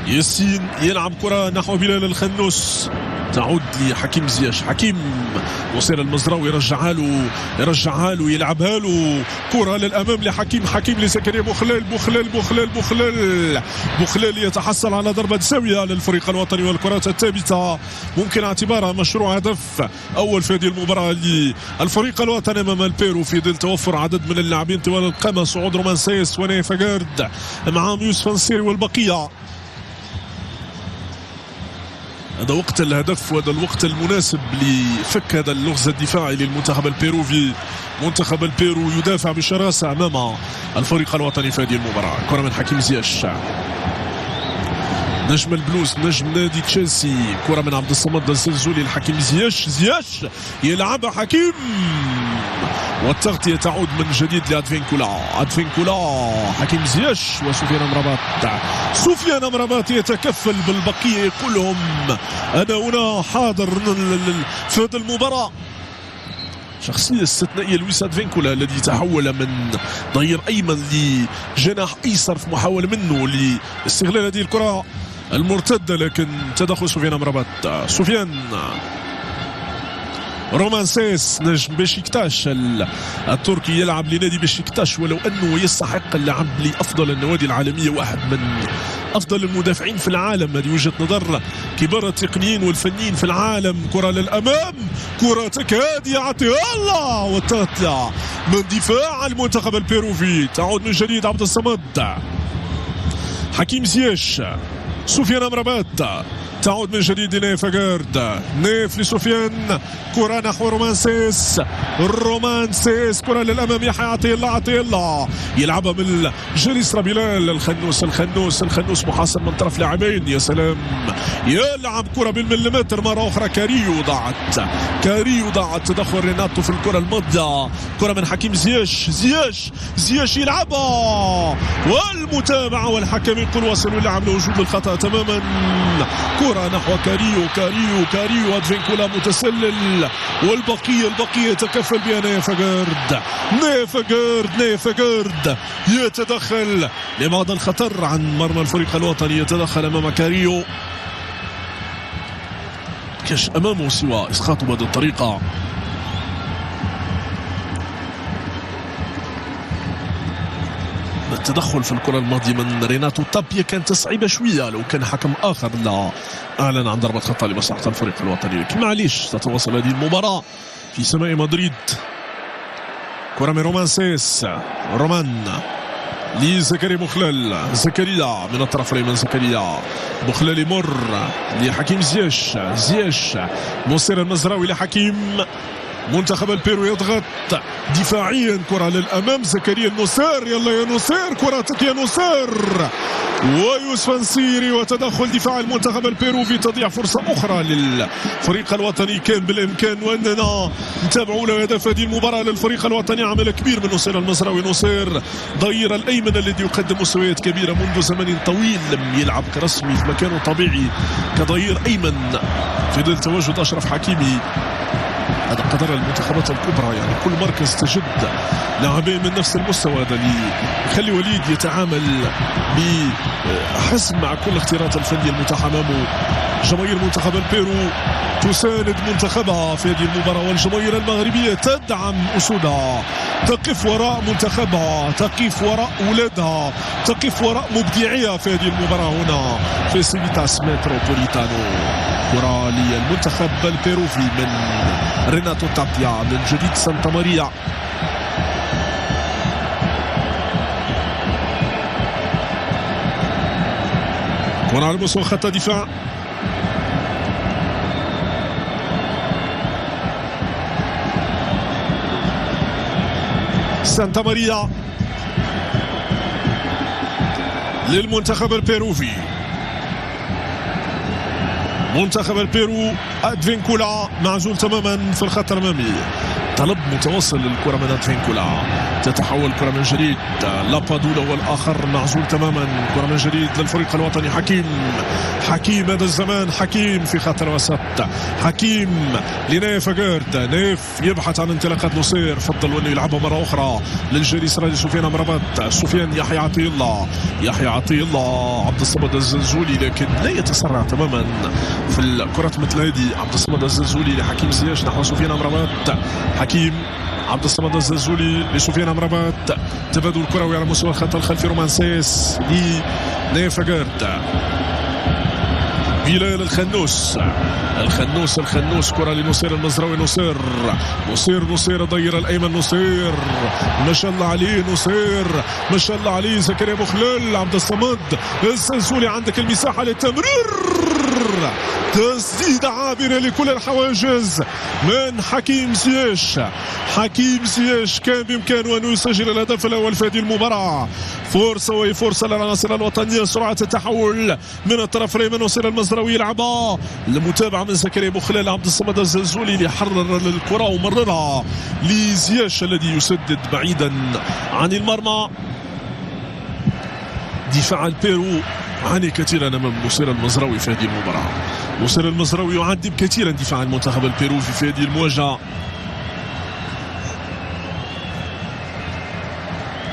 [SPEAKER 1] ياسين يلعب كرة نحو بلال الخنوس، تعود لحكيم زياش. حكيم وصير المزراوي يرجعها له يلعبها له. كرة للأمام حكيم لزكريا بوخلال يتحصل على ضربة زاوية للفريق الوطني. والكرات الثابتة ممكن اعتبارها مشروع هدف أول في هذه المباراة للفريق الوطني أمام البيرو في ظل توفر عدد من اللاعبين طوال القامة. صعود رومان سايس ونيفاغارد معهم يوسف نصيري والبقية. هذا وقت الهدف وهذا الوقت المناسب لفك هذا اللغز الدفاعي للمنتخب البيروفي. منتخب البيرو يدافع بشراسة أمام الفريق الوطني في هذه المباراة. كرة من حكيم زياش، نجم البلوز، نجم نادي تشيلسي. كرة من عبد الصمد الزلزولي لحكيم زياش يلعبها حكيم، والتغطية تعود من جديد لأدفينكولا. حكيم زياش وسفيان أمرابات يتكفل بالبقية، يقول لهم أنا هنا حاضر في هذه المباراة. شخصية استثنائية لويس أدفينكولا الذي تحول من ظهير أيمن لجناح أيسر في محاولة منه لاستغلال هذه الكرة المرتدة، لكن تدخل سفيان أمرابات. رومان سايس نجم بشكتاش التركي يلعب لنادي بشكتاش، ولو أنه يستحق اللعب لأفضل النوادي العالمية، واحد من أفضل المدافعين في العالم. هذه وجهة نظر كبار التقنيين والفنيين في العالم. كرة للأمام، كرة تكاد يعطيها الله، والتغطية من دفاع المنتخب البيروفي. تعود من جديد عبد الصمد، حكيم زياش، سفيان أمرابات. تعود من جديد لنيفاغارد، نيف لسفيان. كرة نحو رومان سايس، كرة للأمام. يحيى عطية الله يلعبها من جليس بلال. الخنوس محاصر من طرف لاعبين. يا سلام، يلعب كرة بالمليمتر مرة أخرى. كاريو ضاعت تدخل ريناتو في الكرة الماضية. كرة من حكيم زياش يلعبها، والمتابعة والحكم يقول وصلوا اللعب لوجود الخطأ تماما. كرة نحو كاريو أدفينكولا متسلل، والبقية يتكفل بها نيفاغارد يتدخل لبعض الخطر عن مرمى الفريق الوطني. يتدخل أمام كاريو، كاش أمامه سوى إسقاطه بهذه الطريقة. التدخل في الكرة الماضية من ريناتو تابيا كانت صعيبة شوية، لو كان حكم آخر لا أعلن عن ضربة خطأ لمصلحة الفريق الوطني، لكن معليش تتواصل هذه المباراة في سماء مدريد. كرة من رومان سايس، لزكريا زكريا من الطرف الأيمن. بوخلال يمر لحكيم زياش مصير المزراوي لحكيم. منتخب البيرو يضغط دفاعيا. كرة للأمام، زكريا النصير، يلا يا نصير، كرتك يا نصير، ويوسف نصيري. وتدخل دفاع المنتخب البيرو في تضييع فرصة أخرى للفريق الوطني. كان بالإمكان وأننا نتابعوا له هدف هذه المباراة للفريق الوطني. عمل كبير من نصير المزراوي. نصير ظهير الأيمن الذي يقدم مستويات كبيرة منذ زمن طويل، لم يلعب كرسمي في مكانه طبيعي كظهير أيمن في ظل تواجد أشرف حكيمي. هذا قدر المنتخبات الكبرى، يعني كل مركز تجد لاعبين من نفس المستوى. هذا اللي يخلي وليد يتعامل بحزم مع كل الاختيارات الفنية المتاحة امامه. جماهير منتخب البيرو تساند منتخبها في هذه المباراة، والجماهير المغربية تدعم أسودها، تقف وراء منتخبها، تقف وراء أولادها، تقف وراء مبدعيها في هذه المباراة هنا في سيفيتاس متروبوليتانو. كرة للمنتخب البيروفي من ريناتو تابيا من جديد سانتا ماريا. كرة على مستوى خط الدفاع، سانتا ماريا للمنتخب البيروفي. منتخب البيرو ادفينكولا معزول تماما في الخط الامامي، طلب متواصل للكرة من ادفينكولا، تتحول كرة من جديد لابادولا والاخر معزول تماما. كرة من جديد للفريق الوطني، حكيم هذا الزمان، حكيم في خط الوسط، حكيم لنايف اجارد، نايف يبحث عن انطلاقات نصير، فضل انه يلعبها مرة اخرى للجري الاسرائيلي سفيان امرابات، سفيان يحيى عطية الله عبد الصمد الزلزولي، لكن لا يتسرع تماما في الكرة مثل هذه. عبد الصمد الزلزولي لحكيم زياش نحو سفيان امرابات، حكيم عبد الصمد الزلزولي لسفيان امرابات، تبادل كروي على مستوى الخط الخلفي، رومان سيس لنايف اجارد، بلال الخنوس كرة لنصير المزراوي، نصير ضير الايمن، ما شاء الله عليه، ما شاء الله عليه، زكريا بوخلال، عبد الصمد الزلزولي، عندك المساحة للتمرير، تسديدة عابرة لكل الحواجز من حكيم زياش كان بإمكانه أن يسجل الهدف الأول في هذه المباراة. فرصة للعناصر الوطنية، سرعة التحول من الطرف الأيمن، نصير المزراوي يلعبها، المتابعة من زكريا بوخلال، عبد الصمد الزلزولي اللي حرر الكرة ومررها لزياش الذي يسدد بعيدا عن المرمى. دفاع البيرو عاني كثيرا امام نصير المزراوي في هذه المباراه، نصير المزراوي يعذب كثيرا دفاع المنتخب البيروفي في هذه المواجهه.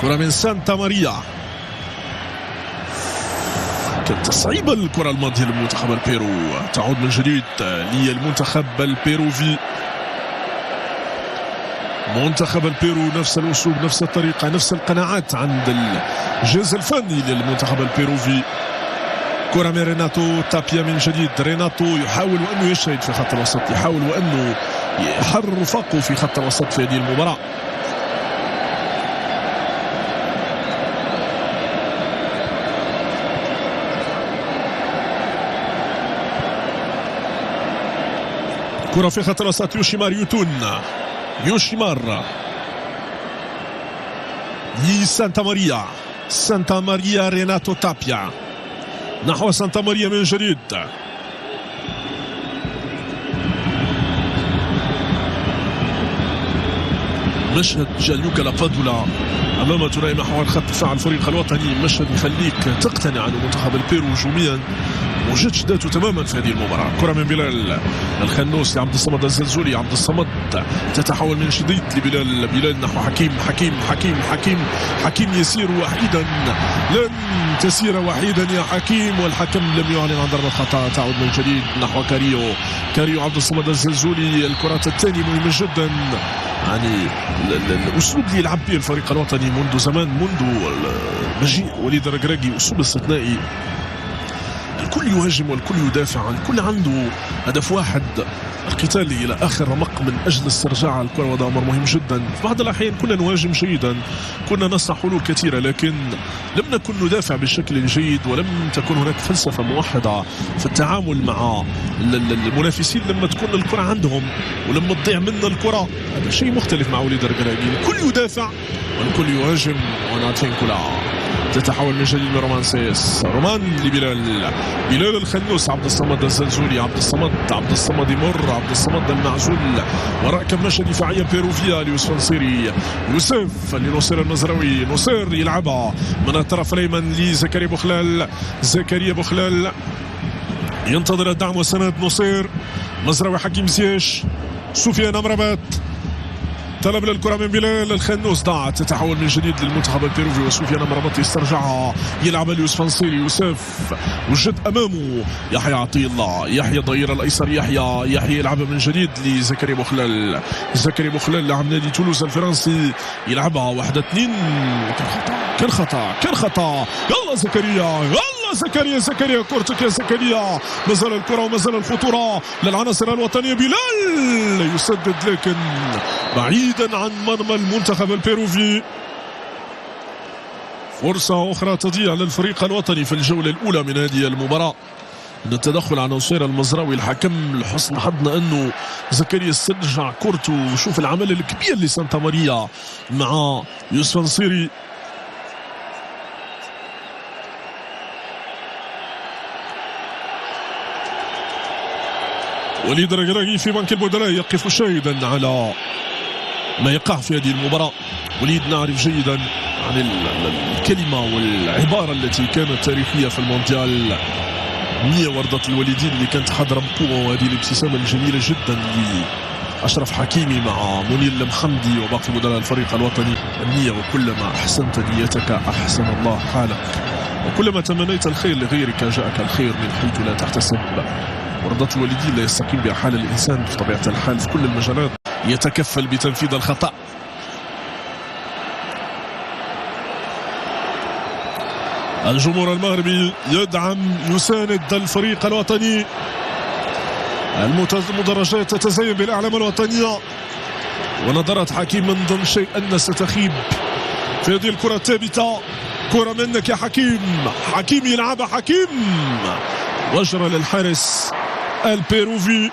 [SPEAKER 1] كره من سانتا ماريا، كانت تصعيبه الكره الماضيه للمنتخب البيرو، تعود من جديد للمنتخب البيروفي. منتخب البيرو نفس الاسلوب، نفس الطريقه، نفس القناعات عند الجهاز الفني للمنتخب البيروفي. كرة من ريناتو تابيا من جديد، ريناتو يحاول وأنه يجتهد في خط الوسط، يحاول وأنه يحرر رفاقه في خط الوسط في هذه المباراة. كرة في خط الوسط، يوشيمار لسانتا ماريا، ريناتو تابيا نحو سانتا ماريا من جديد، مشهد جانلوكا لابادولا امام تراي محور خط دفاع الفريق الوطني، مشهد يخليك تقتنع ان منتخب البيرو هجوميا وجدش ذاته تماما في هذه المباراة. كرة من بلال الخنوس لعبد الصمد الزلزولي، عبد الصمد تتحول من جديد بلال نحو حكيم يسير وحيدا، لن تسير وحيدا يا حكيم، والحكم لم يعلن عن ضربة خطأ. تعود من جديد نحو كاريو عبد الصمد الزلزولي، الكرة الثانية مهمة جدا، يعني الاسلوب اللي يلعب به الفريق الوطني منذ زمان، منذ مجيء وليد الركراكي، اسلوب استثنائي، الكل يهاجم والكل يدافع، الكل عنده هدف واحد، القتال الى اخر رمق من اجل استرجاع الكره، وهذا امر مهم جدا. في بعض الاحيان كنا نهاجم جيدا، كنا نصنع حلول كثيره، لكن لم نكن ندافع بشكل جيد، ولم تكن هناك فلسفه موحده في التعامل مع المنافسين لما تكون الكره عندهم ولما تضيع منا الكره. هذا شيء مختلف مع وليد الركراكي، الكل يدافع والكل يهاجم. وناتفينكولا تتحول من جديد لرومان سيس، رومان بلال الخنوس، عبد الصمد الزلزولي، عبد الصمد يمر، عبد الصمد المعزول وراء كماشة دفاعية بيروفيا ليوسف نصيري، يوسف لنصير المزراوي، نصير يلعبها من الطرف الأيمن زكريا بوخلال ينتظر الدعم والسند، نصير مزراوي، حكيم زياش، سفيان امرابات، طلب للكرة من بلال الخنوس، ضاعت، تتحول من جديد للمنتخب البيروفي، وسفيان امرابط يسترجعها، يلعب ليوسف نصيري، يوسف وجد امامه يحيى عطية الله، يحيى ضير الايسر، يحيى يلعبها من جديد لزكريا بوخلال لاعب نادي تولوز الفرنسي، يلعبها 1-2، كان خطأ، يلا زكريا كورتك يا زكريا. ما زال الكرة وما زال الخطورة للعناصر الوطنية. بلال يسدد لكن بعيدا عن مرمى المنتخب البيروفي. فرصة أخرى تضيع للفريق الوطني في الجولة الأولى من هذه المباراة. من التدخل على نصير المزراوي الحكم لحسن حظنا أنه زكريا استرجع كورته. وشوف العمل الكبير لسانتا ماريا مع يوسف نصيري. وليد الركراكي في بنك البدلاء يقف شاهدا على ما يقع في هذه المباراة. وليد نعرف جيدا عن الكلمة والعبارة التي كانت تاريخية في المونديال 100 وردة الوالدين اللي كانت حاضرة بقوة، وهذه الابتسامة الجميلة جدا لأشرف حكيمي مع منير المحمدي وباقي بدلاء الفريق الوطني. النية وكلما أحسنت نيتك أحسن الله حالك، وكلما تمنيت الخير لغيرك جاءك الخير من حيث لا تحتسب. وردة الوالدين لا يستقيم بها حال الإنسان بطبيعة الحال في كل المجالات، يتكفل بتنفيذ الخطأ. الجمهور المغربي يدعم يساند الفريق الوطني. المدرجات تتزين بالأعلام الوطنية، ونظرت حكيم من ضمن شيء أن ستخيب في هذه الكرة الثابتة. كرة منك يا حكيم يلعبها حكيم، وجرى للحارس البيروفي.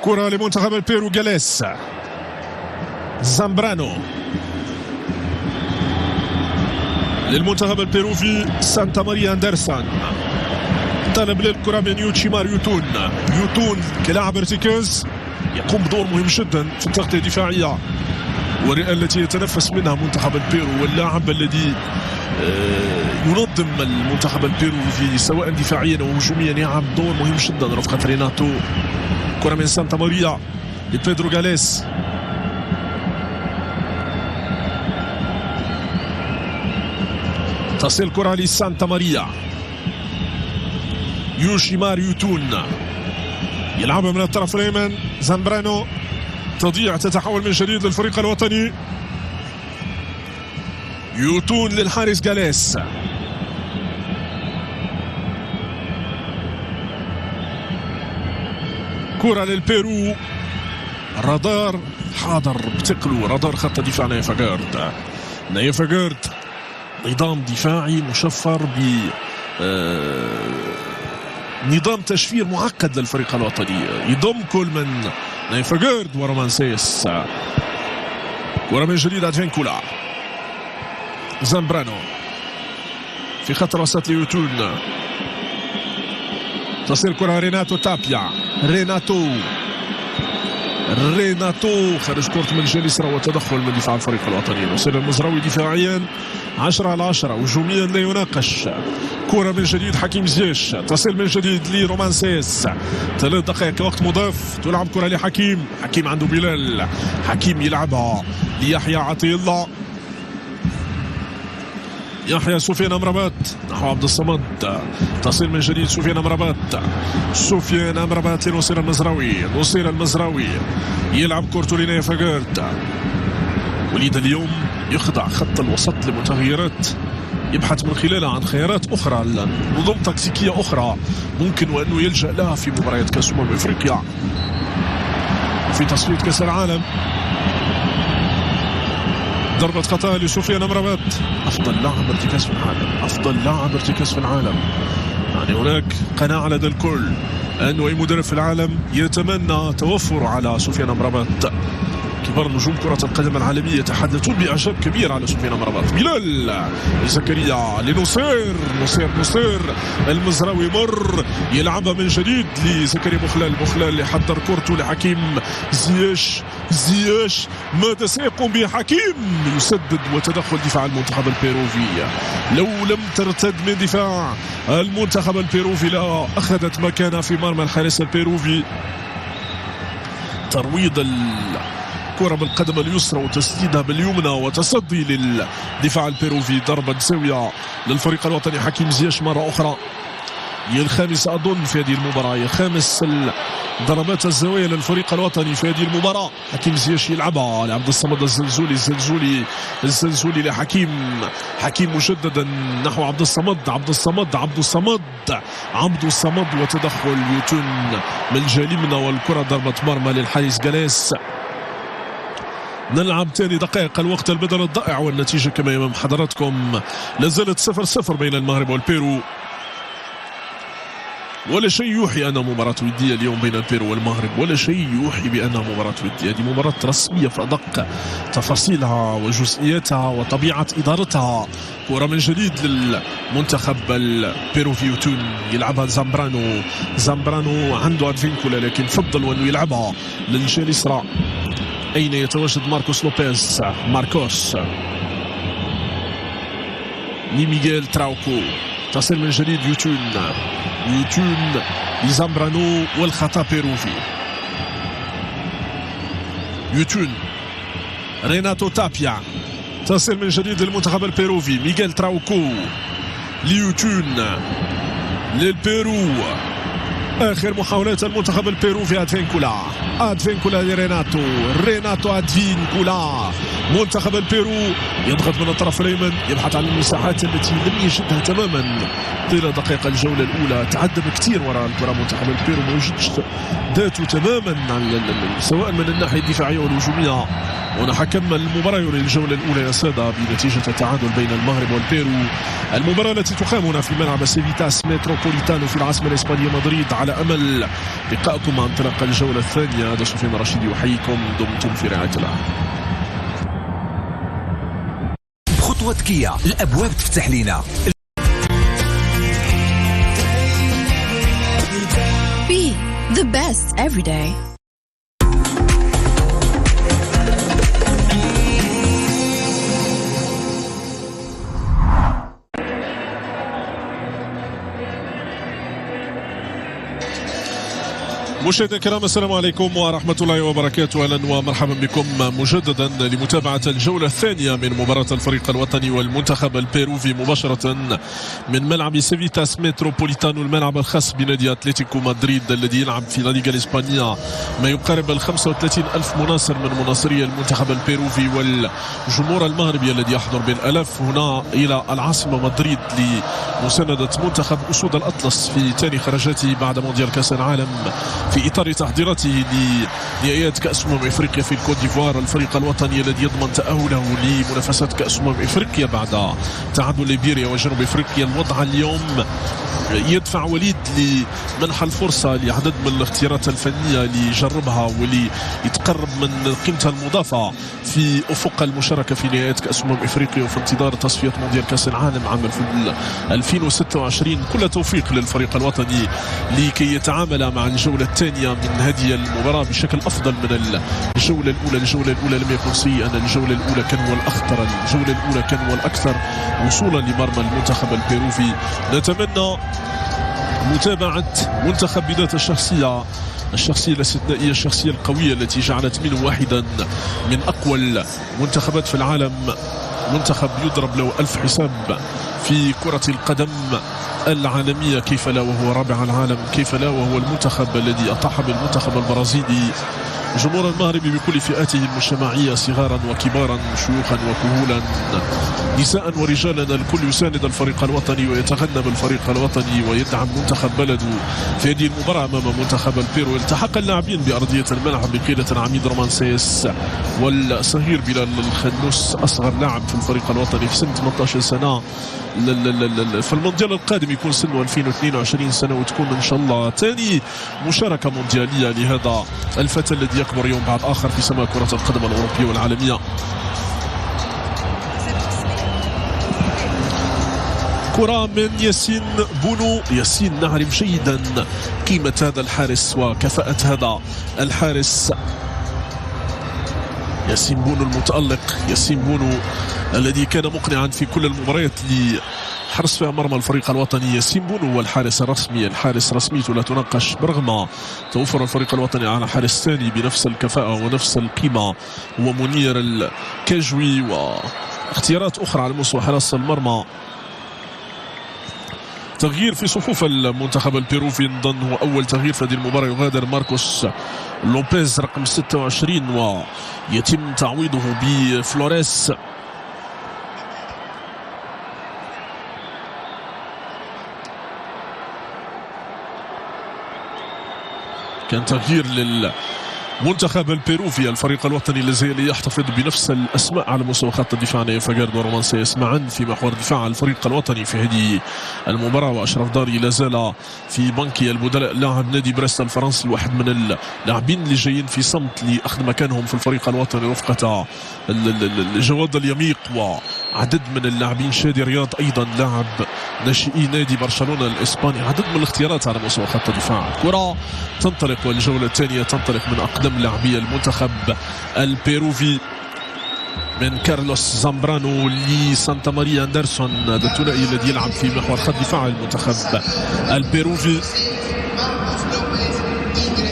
[SPEAKER 1] كرة لمنتخب البيرو جاليس. زامبرانو للمنتخب البيروفي. سانتا ماريا أندرسون طلب للكرة من يوتشيمار يوتون كلاعب ارتكاز يقوم بدور مهم جدا في التغطية الدفاعية والرئة التي يتنفس منها منتخب البيرو، واللاعب الذي ينظم المنتخب البيروفي سواء دفاعيا او هجوميا يلعب دور مهم جدا رفقة ريناتو. كرة من سانتا ماريا لبيدرو جاليس. تصل كرة لسانتا ماريا. يوشيمار يوتون يلعبها من الطرف الايمن. زامبرانو تضيع، تتحول من جديد للفريق الوطني. يوتون للحارس جاليس. كرة للبيرو. رادار حاضر بتقلو، رادار خط دفاع نايفاغارد. نظام دفاعي مشفر ب نظام تشفير معقد للفريق الوطني، يضم كولمان نايفاغارد ورومانسيس. كرة من جديد ادفينكولا. زامبرانو في خط الوسط ليوتون. تصل كرة ريناتو تابيا. ريناتو خرج كرة من جالسرا وتدخل من دفاع الفريق الوطني. نصير المزراوي دفاعيا 10/10، هجوميا لا يناقش. كرة من جديد حكيم زياش. تصل من جديد لرومانسيس. 3 دقائق وقت مضاف. تلعب كرة لحكيم عنده بلال. حكيم يلعبها ليحيى عطية الله. يحيى سفيان أمرابات نحو عبد الصمد. تصل من جديد سفيان أمرابات لنصير المزراوي. يلعب كورتو لنايفاغارد. وليد اليوم يخضع خط الوسط لمتغيرات يبحث من خلالها عن خيارات أخرى، نظم تكتيكية أخرى ممكن وأنه يلجأ لها في مباريات كأس أفريقيا في تصفية كأس العالم. ضربة خطأ لسفيان أمرابات. أفضل لاعب ارتكاز في العالم. يعني هناك قناعة لدى الكل أنه أي مدرب في العالم يتمنى توفر على سفيان أمرابات. كبار نجوم كرة القدم العالمية يتحدثون بإعجاب كبير على سفيان أمرابات. بلال زكريا لنصير المزراوي مر يلعبها من جديد لزكريا مخلال اللي حضر كورته لحكيم زياش. ماذا سيقوم به حكيم؟ يسدد وتدخل دفاع المنتخب البيروفي. لو لم ترتد من دفاع المنتخب البيروفي لا أخذت مكانها في مرمى الحارس البيروفي. ترويض كرة بالقدم اليسرى وتسديدها باليمنى وتصدي للدفاع البيروفي. ضربة زاوية للفريق الوطني. حكيم زياش مرة أخرى، هي الخامسة أظن في هذه المباراة، هي خامس ضربات الزاويه للفريق الوطني في هذه المباراه. حكيم زياش يلعبها لعبد الصمد الزلزولي لحكيم. حكيم مجددا نحو عبد الصمد وتدخل يوتون من الجالمنة والكره ضربه مرمى للحارس جلاس. نلعب ثاني دقائق الوقت البدل الضائع والنتيجه كما امام حضراتكم لازالت 0-0 بين المغرب والبيرو. ولا شيء يوحي أنها مباراة ودية اليوم بين البيرو والمغرب، ولا شيء يوحي بأنها مباراة ودية. هذه مباراة رسمية في أدق تفاصيلها وجزئياتها وطبيعة إدارتها. كرة من جديد للمنتخب البيروفيوتون يلعبها زامبرانو عنده أدفينكولا لكن فضل أنه يلعبها للجهة اليسرى. أين يتواجد ماركوس لميغيل تراوكو. تصل من جديد يوتون لزامبرانو والخطا بيروفي. يوتون ريناتو تابيا تصل من جديد للمنتخب البيروفي. ميغيل تراوكو ليوتون للبيرو. اخر محاولات المنتخب البيروفي. ادفينكولا لريناتو ادفينكولا. منتخب البيرو يضغط من الطرف الايمن يبحث عن المساحات التي لم يجدها تماما طيله دقائق الجوله الاولى. تعدم كثير وراء الكره منتخب البيرو، ما وجدش ذاته تماما سواء من الناحيه الدفاعيه والهجوميه. هنا حكم المباراه يري الجوله الاولى يا ساده بنتيجه التعادل بين المغرب والبيرو. المباراه التي تقام هنا في ملعب سيفيتاس متروبوليتانو في العاصمه الاسبانيه مدريد على امل لقائكم مع انطلاق الجوله الثانيه. هذا سفيان رشيدي يحييكم، دمتم في رعايه الله.
[SPEAKER 3] بخطوة كيا الأبواب تفتح لنا.
[SPEAKER 4] Be the best every day.
[SPEAKER 1] مشاهدينا الكرام السلام عليكم ورحمة الله وبركاته. أهلا ومرحبا بكم مجددا لمتابعة الجولة الثانية من مباراة الفريق الوطني والمنتخب البيروفي مباشرة من ملعب سيفيتاس متروبوليتانو، الملعب الخاص بنادي أتلتيكو مدريد الذي يلعب في الليغا الإسبانية. ما يقارب 35 ألف مناصر من مناصري المنتخب البيروفي والجمهور المغربي الذي يحضر بالآلاف هنا إلى العاصمة مدريد لمساندة منتخب أسود الأطلس في ثاني خرجاته بعد مونديال كأس العالم في إطار تحضيراته لنهائيات كأس أفريقيا في الكوت ديفوار. الفريق الوطني الذي يضمن تأهله لمنافسات كأس أفريقيا بعد تعادل ليبيريا وجنوب أفريقيا. الوضع اليوم يدفع وليد لمنح الفرصة لعدد من الاختيارات الفنية ليجربها وليتقرب من قيمتها المضافة في أفق المشاركة في نهائيات كأس أفريقيا وفي انتظار تصفية مونديال كأس العالم عام 2026. كل توفيق للفريق الوطني لكي يتعامل مع الجولة الثانية من هذه المباراة بشكل أفضل من الجولة الأولى. الجولة الأولى لم يكن سيئا، الجولة الأولى كان هو الأخطر، الجولة الأولى كان هو الأكثر وصولا لمرمى المنتخب البيروفي. نتمنى متابعة منتخب بذات الشخصية الاستثنائية، الشخصية القوية التي جعلت منه واحدا من أقوى المنتخبات في العالم. منتخب يضرب له 1000 حساب في كرة القدم العالمية، كيف لا وهو رابع العالم، كيف لا وهو المنتخب الذي أطاح بالمنتخب البرازيلي. جمهور المغرب بكل فئاته المجتمعية صغارا وكبارا، شيوخا وكهولا، نساء ورجالا، الكل يساند الفريق الوطني ويتغنى بالفريق الوطني ويدعم منتخب بلده في هذه المباراة أمام منتخب البيرو. التحق اللاعبين بأرضية الملعب بقيادة العميد رومان سيس والصغير بلال الخنوس أصغر لاعب في الفريق الوطني في سن 18 سنة. في المونديال القادم يكون سنه 2022 سنة وتكون إن شاء الله ثاني مشاركة مونديالية لهذا الفتى الذي يكبر يوم بعد آخر في سماء كرة القدم الأوروبية والعالمية. كرة من ياسين بونو. ياسين نعرف جيدا قيمة هذا الحارس وكفاءة هذا الحارس. ياسين بونو المتألق، ياسين بونو الذي كان مقنعا في كل المباريات لحرص فيها مرمى الفريق الوطني. ياسين بونو هو الحارس الرسمي، الحارس رسميته لا تناقش برغم توفر الفريق الوطني على حارس ثاني بنفس الكفاءة ونفس القيمة، هو منير الكاجوي واختيارات أخرى على مستوى حراسة المرمى. تغيير في صفوف المنتخب البيروفي، نظن هو أول تغيير في هذه المباراة. يغادر ماركوس لوبيز رقم 26 ويتم تعويضه بفلوريس. كان تغيير للمنتخب البيروفي، الفريق الوطني الذي يحتفظ بنفس الأسماء على مستوى خط الدفاع. نايف أجارد ورومان سايس معا في محور دفاع الفريق الوطني في هذه المباراة. وأشرف داري لا زال في بنكي البدلاء، لاعب نادي بريست الفرنسي، الواحد من اللاعبين اللي جايين في صمت لأخذ مكانهم في الفريق الوطني رفقة جواد اليميق وعدد من اللاعبين. شادي رياض أيضا لاعب ناشئي نادي برشلونة الإسباني. عدد من الاختيارات على مستوى خط الدفاع. كرة تنطلق والجولة الثانية تنطلق من أقدم لاعبي المنتخب البيروفي، من كارلوس زامبرانو لسانتا ماريا أندرسون، هذا الثنائي الذي يلعب في محور خط دفاع المنتخب البيروفي.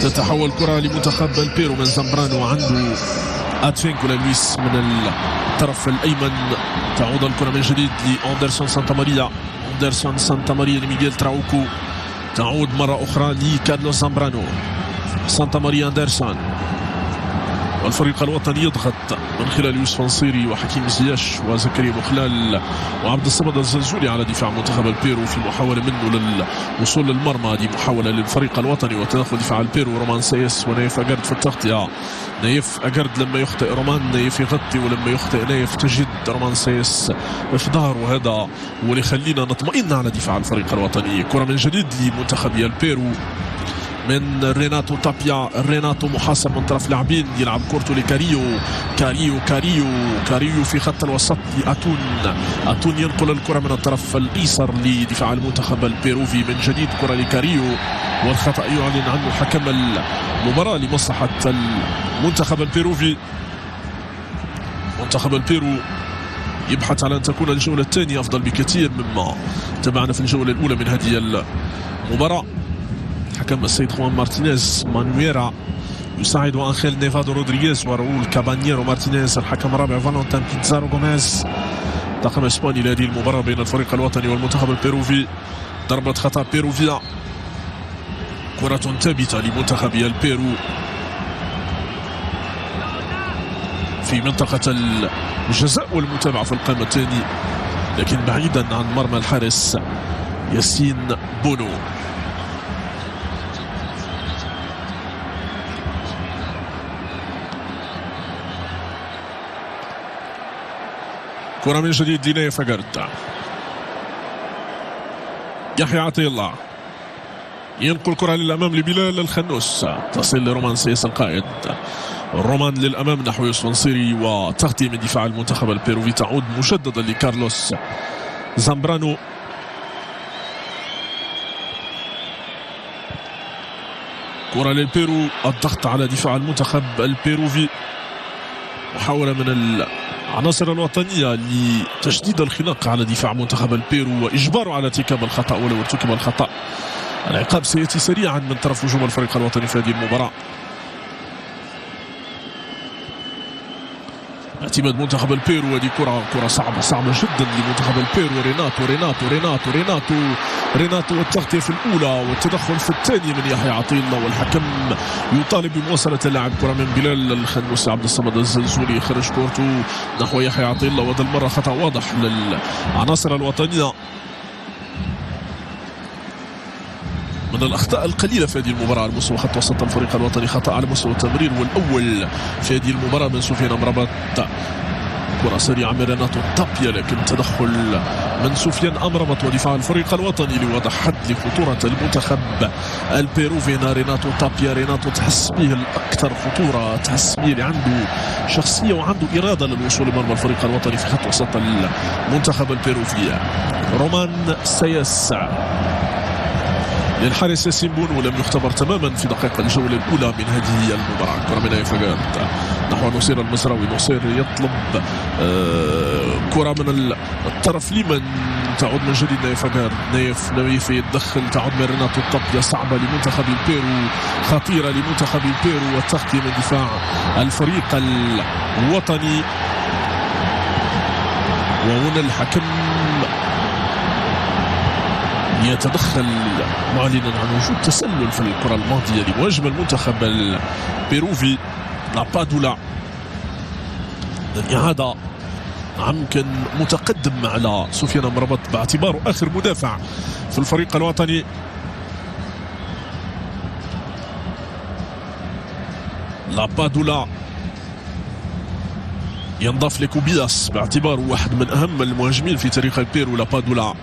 [SPEAKER 1] تتحول كرة لمنتخب البيرو من زامبرانو، عنده أتفينكو لويس من الطرف الأيمن. تعود الكرة من جديد لأندرسون سانتا ماريا، أندرسون سانتا ماريا لميغيل تراوكو، تعود مرة أخرى لكارلوس زامبرانو، سانتا ماريا أندرسون. والفريق الوطني يضغط من خلال يوسف نصيري وحكيم زياش وزكريا بوخلال وعبد الصمد الزلزولي على دفاع منتخب البيرو في محاولة منه للوصول للمرمى. هذه محاولة للفريق الوطني وتدخل دفاع البيرو. رومان سايس ونايف أجارد في التغطية. نايف أجارد لما يخطئ رومان نايف يغطي، ولما يخطئ نايف تجد رومان سايس في ظهره. وهذا هو اللي يخلينا نطمئن على دفاع الفريق الوطني. كرة من جديد لمنتخب البيرو من ريناتو تابيا. ريناتو محاصر من طرف لاعبين، يلعب كورتو لكاريو. كاريو في خط الوسط لأتون. أتون ينقل الكرة من الطرف الأيسر لدفاع المنتخب البيروفي. من جديد كرة لكاريو والخطأ يعلن عنه حكم المباراة لمصلحة المنتخب البيروفي. منتخب البيرو يبحث على أن تكون الجولة الثانية أفضل بكثير مما تابعنا في الجولة الأولى من هذه المباراة. حكم السيد خوان مارتينيز مانويرا يساعد أنخيل نيفادو رودريغيز وراؤول كابانييرو مارتينيز. الحكم الرابع فالنتين بيتزارو غوميز. طاقم اسباني لهذه المباراة بين الفريق الوطني والمنتخب البيروفي. ضربة خطأ بيروفيا، كرة ثابتة لمنتخب البيرو في منطقة الجزاء والمتابعة في القائمة الثاني، لكن بعيدا عن مرمى الحارس ياسين بونو. كرة من جديد لنايف أجارد. يحيى عطية الله ينقل كرة للأمام لبلال الخنوس، تصل لرومان سيس القائد. رومان للأمام نحو يوسف نصيري وتغطية من دفاع المنتخب البيروفي. تعود مجددا لكارلوس زامبرانو. كرة للبيرو، الضغط على دفاع المنتخب البيروفي. محاولة من العناصر الوطنية لتشديد الخناق على دفاع منتخب البيرو وإجباره على ارتكاب الخطأ، ولو ارتكب الخطأ العقاب سيأتي سريعا من طرف هجوم الفريق الوطني في هذه المباراة. اعتماد منتخب البيرو، هذه كرة صعبة جدا لمنتخب البيرو. ريناتو والتغطية في الأولى والتدخل في الثانية من يحيى عطية الله، والحكم يطالب بمواصلة اللعب. كرة من بلال الخنوس، عبد الصمد الزلزولي يخرج كورته نحو يحيى عطية الله، وهذا المرة خطأ واضح للعناصر الوطنية. من الأخطاء القليلة في هذه المباراة على مستوى خط وسط الفريق الوطني، خطأ على مستوى التمرير والأول في هذه المباراة من سفيان أمرابط. كرة سريعة من ريناتو تابيا، لكن تدخل من سفيان أمرابط ودفاع الفريق الوطني لوضع حد لخطورة المنتخب البيروفي. ريناتو تابيا، ريناتو تحس به الأكثر خطورة، تحس به اللي عنده شخصية وعنده إرادة للوصول لمرمى الفريق الوطني في خط وسط المنتخب البيروفي. رومان سايس للحارس ياسين بونو، ولم يختبر تماما في دقائق الجولة الأولى من هذه المباراة. كرة من نايف أجارد نحو نصير المزراوي. نصير يطلب كرة من الطرف اليمين، تعود من جديد نايف أجارد. نايف يتدخل، تعود من ريناتو تابيا، صعبة لمنتخب البيرو، خطيرة لمنتخب البيرو، والتغطية من دفاع الفريق الوطني. وهنا الحكم يتدخل معلنا عن وجود تسلل في الكرة الماضية لمهاجم المنتخب البيروفي لابادولا. الإعادة كان متقدم على سفيان أمرابط باعتباره آخر مدافع في الفريق الوطني. لابادولا ينضاف لكوبياس باعتباره واحد من أهم المهاجمين في تاريخ البيرو. لابادولا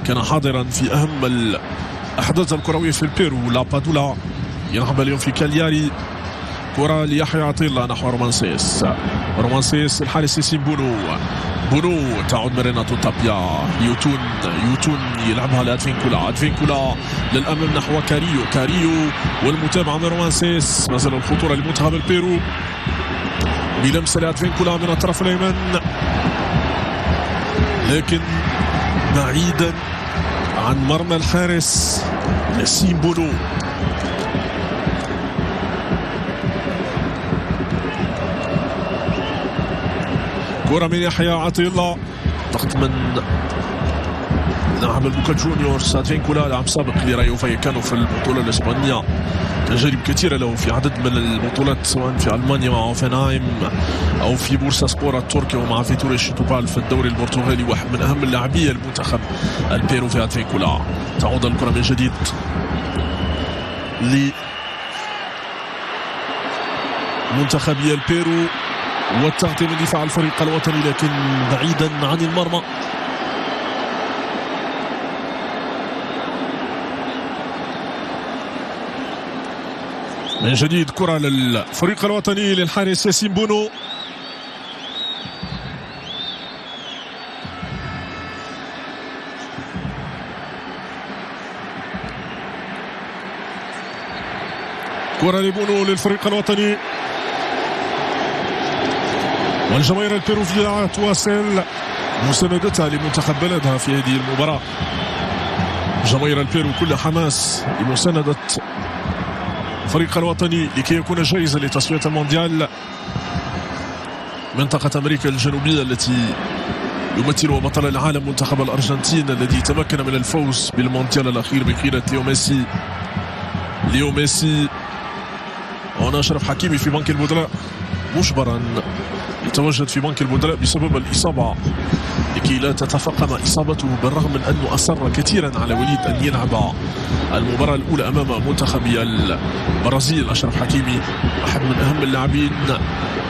[SPEAKER 1] كان حاضرا في أهم الأحداث الكروية في البيرو. لابادولا يلعب اليوم في كالياري. كرة ليحيى عطية الله نحو رومانسيس. رومانسيس الحارس ياسين بونو تعود من ريناتو تابيا. يوتون يلعبها لادفينكولا. ادفينكولا للامام نحو كاريو والمتابعه من رومانسيس. ما زال الخطوره لمنتخب البيرو بلمسه لادفينكولا من الطرف الايمن، لكن بعيدا عن مرمى الحارس ياسين بونو. كرة من يحيى عطية الله، ضغط من لاعب البوكا جونيورز. ادفينكولا لاعب سابق لرايو فايكانو في البطولة الإسبانية، تجارب كثيرة له في عدد من البطولات سواء في ألمانيا مع اوفنهايم أو في بورسا سبورا التركي ومع فيتوري شيتوبال في الدوري البرتغالي. واحد من أهم اللاعبين المنتخب البيرو في ادفينكولا. تعود الكرة من جديد لمنتخبي البيرو والتغطية من دفاع الفريق الوطني لكن بعيدا عن المرمى. من جديد كرة للفريق الوطني للحارس ياسين بونو. كرة لبونو للفريق الوطني، والجماهير البيروفية تواصل مساندتها لمنتخب بلدها في هذه المباراة. جماهير البيرو كل حماس لمساندة الفريق الوطني لكي يكون جاهزا لتصفية المونديال منطقة أمريكا الجنوبية التي يمثلها بطل العالم منتخب الأرجنتين الذي تمكن من الفوز بالمونديال الأخير بقيادة ليو ميسي. وهنا أشرف حكيمي في بنك البدلاء مجبرا يتواجد في بنك البدلاء بسبب الإصابة لكي لا تتفاقم إصابته، بالرغم من أنه أصر كثيرا على وليد أن يلعب المباراة الأولى أمام منتخب البرازيل. أشرف حكيمي واحد من أهم اللاعبين.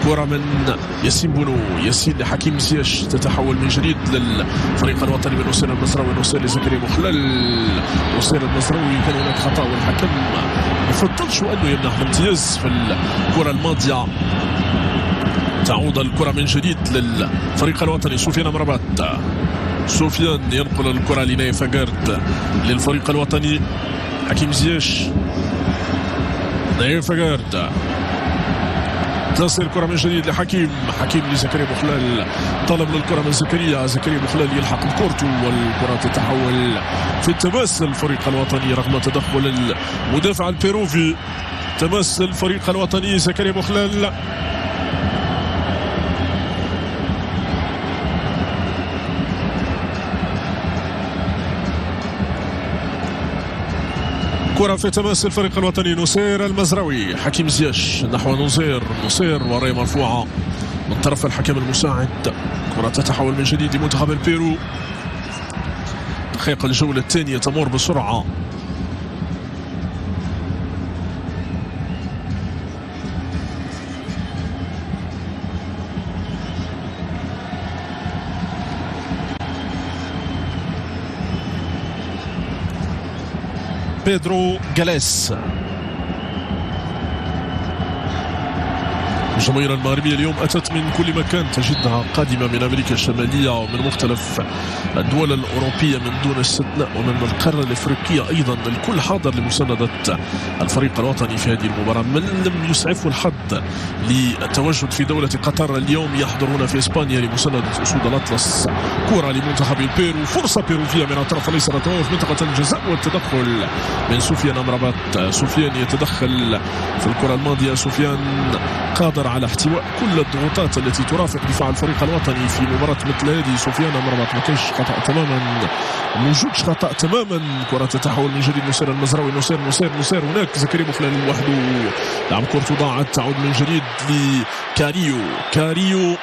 [SPEAKER 1] كرة من ياسين بونو، ياسين لحكيم زياش، تتحول من جديد للفريق الوطني من نصير المزراوي. نصير لزكريا مخلل، نصير المزراوي كان هناك خطأ والحكم ما فضلش أنه يمنح الامتياز في الكرة الماضية. تعود الكرة من جديد للفريق الوطني. سفيان أمرابط، سفيان ينقل الكرة لنايف فاغارد للفريق الوطني. حكيم زياش، نايف فاغارد، تصل الكرة من جديد لحكيم لزكريا مخلال. طلب للكرة من زكريا مخلال يلحق الكورتو والكرة تتحول في التماس الفريق الوطني رغم تدخل المدافع البيروفي. تماس الفريق الوطني زكريا مخلال. كرة في تماس الفريق الوطني. نصير المزراوي، حكيم زياش نحو نصير وراية مرفوعة من طرف الحكم المساعد. كرة تتحول من جديد لمنتخب البيرو. دقائق الجولة الثانية تمر بسرعة. بيدرو جاليس. الجماهير المغربية اليوم أتت من كل مكان، تجدها قادمة من أمريكا الشمالية ومن مختلف الدول الأوروبية من دون استثناء ومن القارة الأفريقية أيضا. الكل حاضر لمساندة الفريق الوطني في هذه المباراة. من لم يسعفه الحظ للتواجد في دولة قطر اليوم يحضرون في إسبانيا لمساندة أسود الأطلس. كرة لمنتخب البيرو، فرصة بيروفية من الطرف الأيسر في منطقة الجزاء والتدخل من سفيان أمرابط. سفيان يتدخل في الكرة الماضية. سفيان قادر على احتواء كل الضغوطات التي ترافق دفاع الفريق الوطني في مباراة مثل هذه. سفيان أمربط ما كانش خطأ تماما، موجودش خطأ تماما. كرة تتحول من جديد نصير المزراوي، نصير هناك زكريا بوخلال لوحده، لعب كرة ضاعت، تعود من جديد لكاريو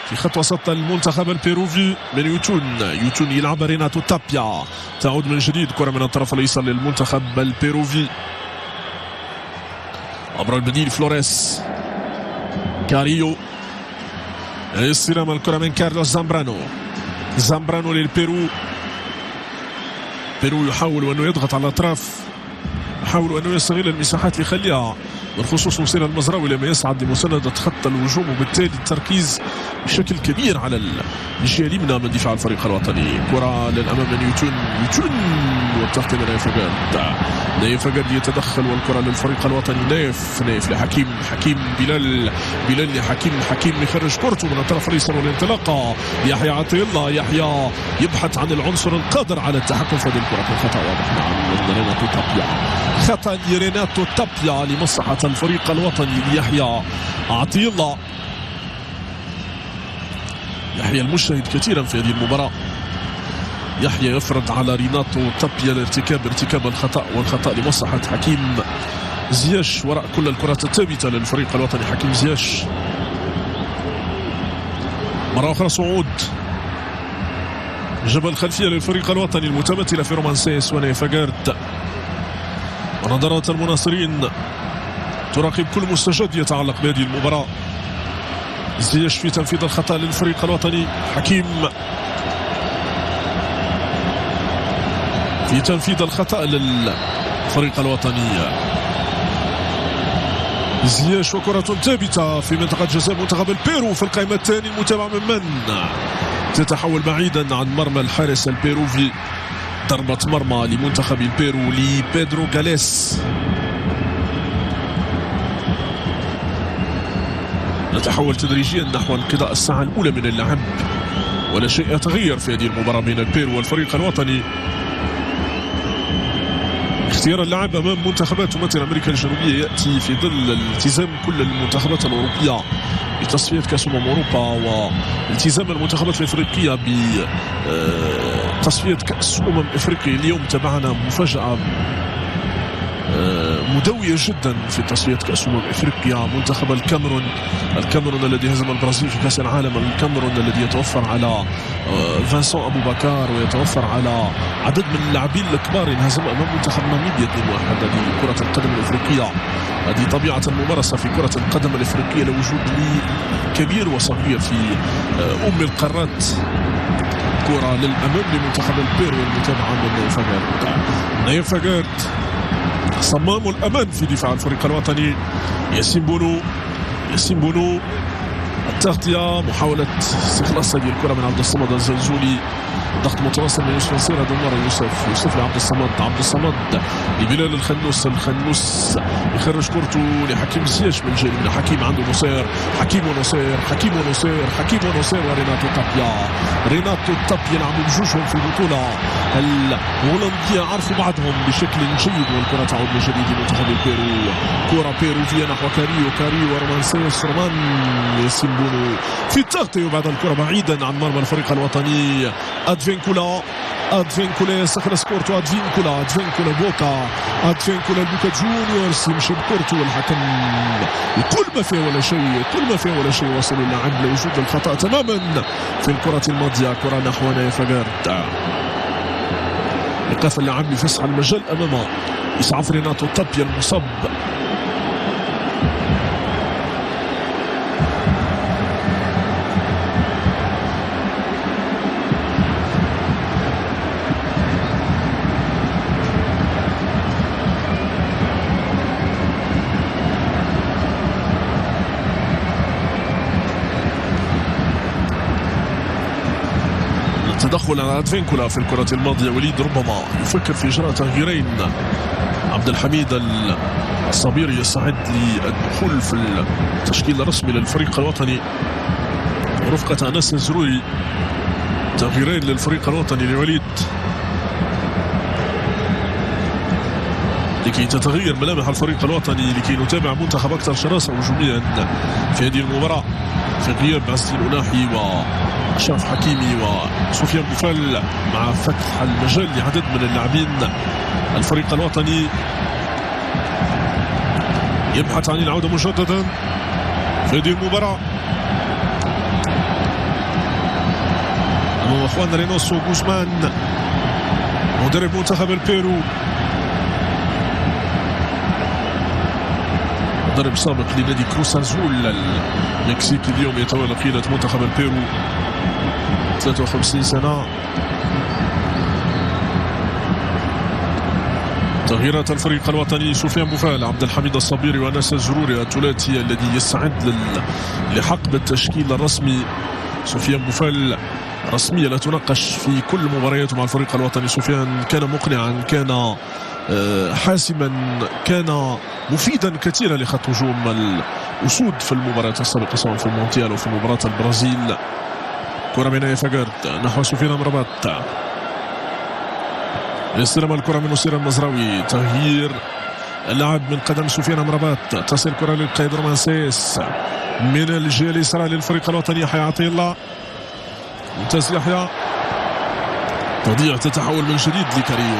[SPEAKER 1] في خط وسط المنتخب البيروفي من يوتون يلعب ريناتو تابيا، تعود من جديد كرة من الطرف الايسر للمنتخب البيروفي عبر البديل فلوريس. كاريو استلام الكرة من كارلوس زامبرانو للبيرو. بيرو يحاول أنه يضغط على الأطراف، يحاول أنه يستغل المساحات اللي يخليها، بالخصوص نصير المزراوي لما يسعد لمساندة خط الهجوم، وبالتالي التركيز بشكل كبير على الجهة اليمنى من دفاع الفريق الوطني. كرة للأمام من يوتون والتغطية من نايف فقد يتدخل، والكرة للفريق الوطني. نايف لحكيم بلال لحكيم يخرج كرته من الطرف الايسر والانطلاقة. يحيى عطية الله، يحيى يبحث عن العنصر القادر على التحكم في هذه الكرة. خطأ واضح من ريناتو تابيا، خطأ لريناتو تابيا لمصلحة الفريق الوطني ليحيى عطية الله. يحيى المجتهد كثيرا في هذه المباراة. يحيى يفرض على ريناتو تابيا ارتكاب الخطأ، والخطأ لمصلحة حكيم زياش وراء كل الكرات الثابتة للفريق الوطني. حكيم زياش مرة أخرى صعود جبل خلفية للفريق الوطني المتمثلة في رومانسيس ونيفاغارد. ونظرات المناصرين تراقب كل مستجد يتعلق بهذه المباراة. زياش في تنفيذ الخطأ للفريق الوطني، حكيم في تنفيذ الخطأ للفريق الوطني. زياش وكرة ثابتة في منطقة جزاء منتخب البيرو في القائمة الثانية، المتابعة من تتحول بعيدا عن مرمى الحارس البيروفي. ضربة مرمى لمنتخب البيرو لبيدرو غاليس. نتحول تدريجيا نحو انقضاء الساعة الأولى من اللعب، ولا شيء يتغير في هذه المباراة بين البيرو والفريق الوطني. اختيار اللعب امام منتخبات تمثل امريكا الجنوبيه ياتي في ظل التزام كل المنتخبات الاوروبيه بتصفيه كاس اوروبا، والتزام المنتخبات الافريقيه بتصفيه كاس افريقيا. اليوم تابعنا مفاجاه مدوية جدا في تصفية كأس افريقيا. منتخب الكاميرون الذي هزم البرازيل في كأس العالم، الكاميرون الذي يتوفر على فانسون ابو بكر، ويتوفر على عدد من اللاعبين الكبار، انهزم امام منتخب ناميبيا 2-1. هذه كرة القدم الافريقية، هذه طبيعة الممارسة في كرة القدم الافريقية، لوجود كبير وصغير في القارات. كرة للامام لمنتخب البيرو والمتابعة من نيفاغارد صمام الأمان في دفاع الفريق الوطني. ياسين بونو التغطية، محاولة استخلاص هذه الكرة من عبد الصمد الزلزولي، ضغط متواصل من يوسف نصير. هذا المرة يوسف لعبد الصمد لبلال الخنوس يخرج كرته لحكيم زياش من جانب حكيم. عنده نصير، حكيم ونصير وريناتو تابيا يلعبوا بجوجهم في البطولة الهولندية، عرفوا بعضهم بشكل جيد. والكرة تعود من جديد لمنتخب البيرو. كرة بيروفية نحو كاريو ورومانسيس. ياسين بونو في التغطية، وبعد الكرة بعيدا عن مرمى الفريق الوطني. أدفينكولا يستخلص كورتو. أدفينكولا بوكا جونيورز يمشي بكورتو، والحكم كل ما فيه ولا شيء وصل اللاعب لوجود الخطأ تماما في الكرة الماضية. كرة نحو نيفاغارد، إيقاف اللاعب لفسح المجال أمامه. إسعاف ريناتو تابيا المصاب. تدخل على أدفينكولا في الكرة الماضية. وليد ربما يفكر في إجراء تغييرين. عبد الحميد الصبيري يستعد للدخول في التشكيل الرسمي للفريق الوطني رفقة أنس الزروي. تغييرين للفريق الوطني لوليد. لكي تتغير ملامح الفريق الوطني، لكي نتابع منتخب أكثر شراسة هجوميا في هذه المباراة في غياب عز الدين أناحي وأشرف حكيمي وسفيان بوفال، مع فتح المجال لعدد من اللاعبين. الفريق الوطني يبحث عن العودة مجددا في هذه المباراة أمام أخواننا رينوسو غوزمان مدرب منتخب البيرو، مدرب سابق لنادي كروس أزول المكسيكي، اليوم يتولى قيادة منتخب البيرو 53 سنة. تغييرات الفريق الوطني: سفيان بوفال، عبد الحميد الصبيري وأنس الزروري، الثلاثي الذي يستعد لحقب التشكيل الرسمي. سفيان بوفال رسمية لا تناقش في كل مبارياته مع الفريق الوطني. سفيان كان مقنعا، كان حاسما، كان مفيدا كثيرا لخط هجوم الأسود في المباريات السابقة سواء في المونديال أو في مباراة البرازيل. كرة من فاجرت نحو سفيان أمرابات، يستلم الكرة من نصير المزراوي، تغيير اللعب من قدم سفيان أمرابات، تصل الكرة للقائد رومانسيس من الجهة اليسرى للفريق الوطني يحيى عطية الله. ممتاز يحيى، تضيع تتحول من جديد لكاريو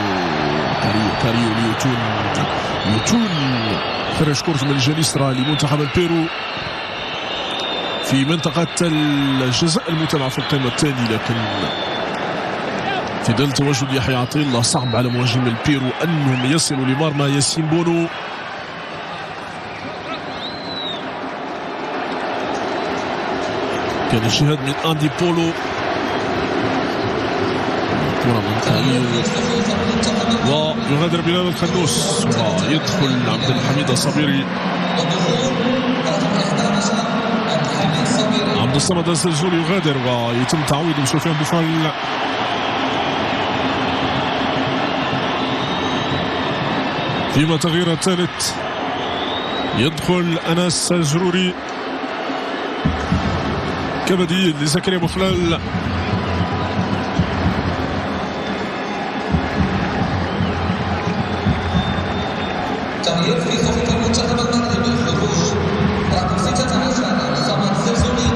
[SPEAKER 1] ليوتون خرج كرة من الجهة اليسرى لمنتخب البيرو في منطقة الجزاء المتابعة في القائمة الثانية، لكن في ظل تواجد يحيى عطية الله صعب على مهاجم البيرو أنهم يصلوا لمرمى ياسين بونو. كان اجتهاد من أندي بولو، كرة من كاريو ويغادر بلال الخنوس ويدخل عبد الحميد الصبيري. عبد الصمد الزلزول يغادر ويتم تعويض سفيان بوفال. فيما تغيير الثالث يدخل أنس الزروري كبديل لزكريا بوخلال.
[SPEAKER 2] تغيير في خطة المنتخب المغربي، خروج رقم 16 صمد الزلزولي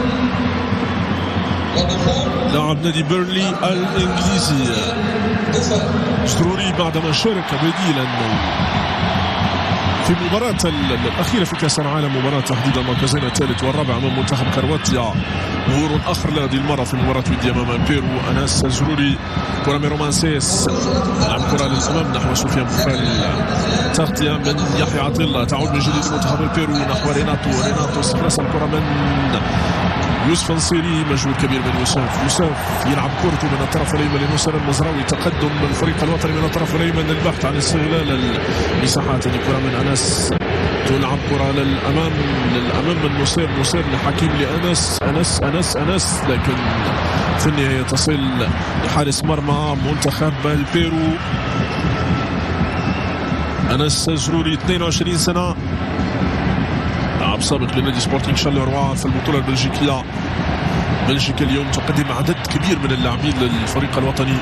[SPEAKER 2] ودخول
[SPEAKER 1] لاعب نادي بيرلي الإنجليزي زروري بعدما شارك بديلا في المباراة الأخيرة في كأس العالم، مباراة تحديد المركزين الثالث والرابع أمام منتخب كرواتيا. ظهور آخر لهذه المرة في المباراة الودية أمام البيرو. أنس الزروري، كرة من رومانسيس، لعب كرة للأمام نحو سفيان بوفال، تغطية من يحيى عطية الله، تعود من جديد منتخب البيرو نحو ريناتو استخلاص الكرة من يوسف نصيري، مجهود كبير من يوسف يلعب كرته من الطرف الأيمن لنصير المزراوي، تقدم الفريق الوطني من الطرف الأيمن للبحث عن استغلال المساحات. كرة من أنس، تلعب كرة للأمام من نصير لحكيم لأنس، لكن في النهاية تصل لحارس مرمى منتخب البيرو أنس الزروري، 22 سنة، لاعب سابق لنادي سبورتينغ شارلروا في البطولة البلجيكية. بلجيكا اليوم تقدم عدد كبير من اللاعبين للفريق الوطني،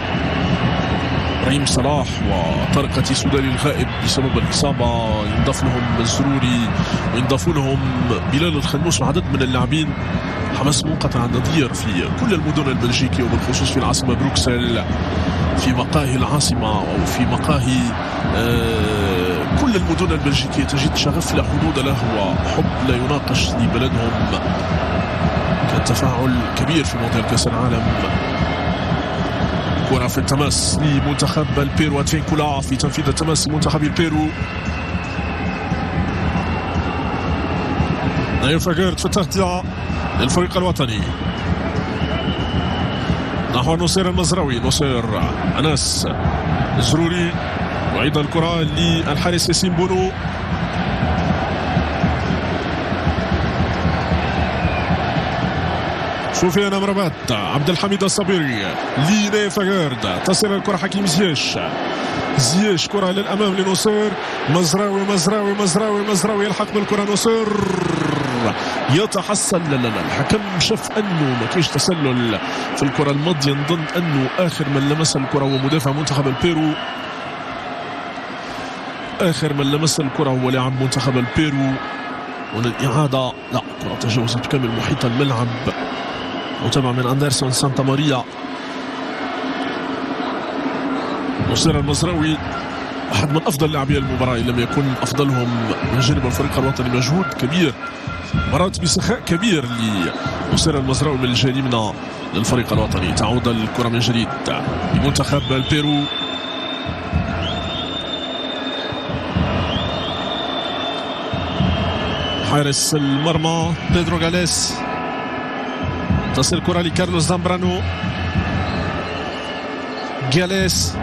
[SPEAKER 1] رحيم صلاح وطارق سوداني الغائب بسبب الإصابة، ينضاف لهم الزروري وينضاف لهم بلال الخنوس وعدد من اللاعبين. حماس منقطع النظير في كل المدن البلجيكية وبالخصوص في العاصمة بروكسل، في مقاهي العاصمة أو في مقاهي كل المدن البلجيكية تجد شغف لا حدود له وحب لا يناقش لبلدهم. كان تفاعل كبير في موضوع كأس العالم. كرة في التماس لمنتخب البيرو، أدفين كولا في تنفيذ التماس لمنتخب البيرو. نايف فاجرت في التغطية للفريق الوطني نحو نصير المزراوي، نصير أنس الزروري، وأيضا الكرة للحارس ياسين بونو. سفيان أمرابات، عبد الحميد الصبيري لنايف فاجرت، تصل الكرة حكيم زياش، كرة للأمام لنصير مزراوي يلحق بالكرة نصير، يتحصل الحكم شاف انه ما كاينش تسلل في الكره الماضيه، نظن انه اخر من لمس الكره هو مدافع منتخب البيرو واخر من لمس الكره هو لاعب منتخب البيرو. والإعادة لا، كرة تجاوزت بكامل محيط الملعب. متابعة من أندرسون سانتا ماريا. نصير المزراوي واحد من أفضل لاعبي المباراة إن لم يكن أفضلهم من جانب الفريق الوطني. مجهود كبير، مباراة بسخاء كبير لنصير المزراوي من جانبنا للفريق الوطني. تعود الكرة من جديد لمنتخب البيرو. حارس المرمى بيدرو غاليس. تصل الكرة لكارلوس زامبرانو. غاليس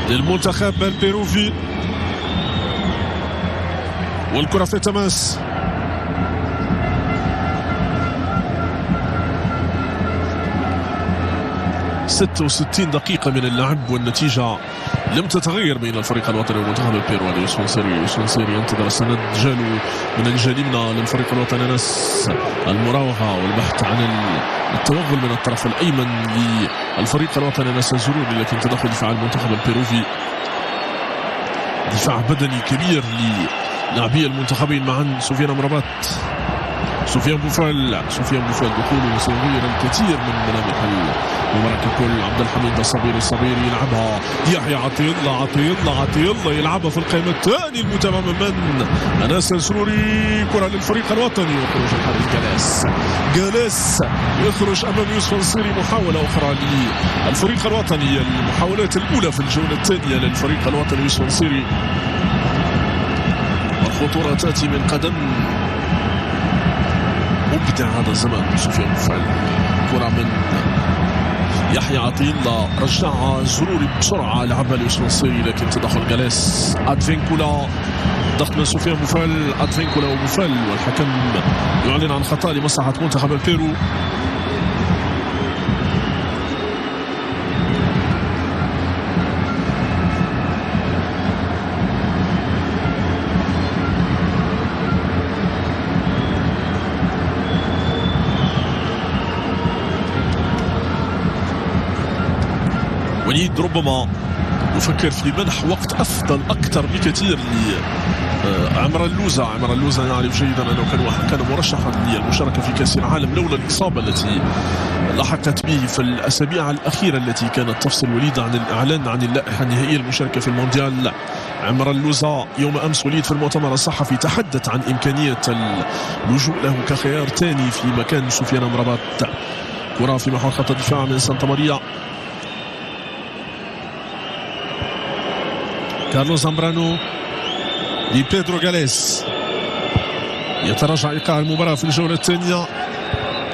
[SPEAKER 1] للمنتخب البيروفي، والكرة في تماس. ستة 66 دقيقة من اللعب والنتيجة لم تتغير بين الفريق الوطني ومنتخب البيرو. يوسف نصيري ينتظر السند جالو من الجانبنا للفريق الوطني ناس المراوغة والبحث عن التوغل من الطرف الأيمن للفريق الوطني ناس الزروري، لكن تدخل دفاع المنتخب البيروفي. دفاع بدني كبير للاعبي المنتخبين معا. سفيان أمرابات، سفيان بوفال دخوله سيغير الكثير من ملامح المباراة ككل. عبد الحميد الصبيري يلعبها يحيى عطية يلعبها في القائمة الثاني. المتابعة من أناس السروري. كرة للفريق الوطني وخروج الحارس جاليس يخرج أمام يوسف نصيري. محاولة أخرى للفريق الوطني، المحاولات الأولى في الجولة الثانية للفريق الوطني يوسف نصيري. الخطورة تأتي من قدم مبدع هذا الزمان سفيان بوفال. كرة من يحيى عطية رجعها الزروري بسرعة، لعبها ليوسف نصيري لكن تدخل غاليس. أدفينكولا، ضغط من سفيان بوفال. أدفينكولا وبوفال، والحكم يعلن عن خطأ لمصلحة منتخب البيرو. وليد ربما يفكر في منح وقت أفضل أكثر بكثير لعمر اللوزة نعرف جيدا أنه كان مرشحا للمشاركة في كأس العالم لولا الإصابة التي لحقت به في الأسابيع الأخيرة التي كانت تفصل وليد عن الإعلان عن اللائحة النهائية للمشاركة في المونديال. عمر اللوزة يوم أمس وليد في المؤتمر الصحفي تحدث عن إمكانية اللجوء له كخيار ثاني في مكان سفيان أمرابات. كرة في محور خط الدفاع من سانتا ماريا. كارلوس زامبرانو لبيدرو غاليس. يتراجع إيقاع المباراة في الجولة الثانية.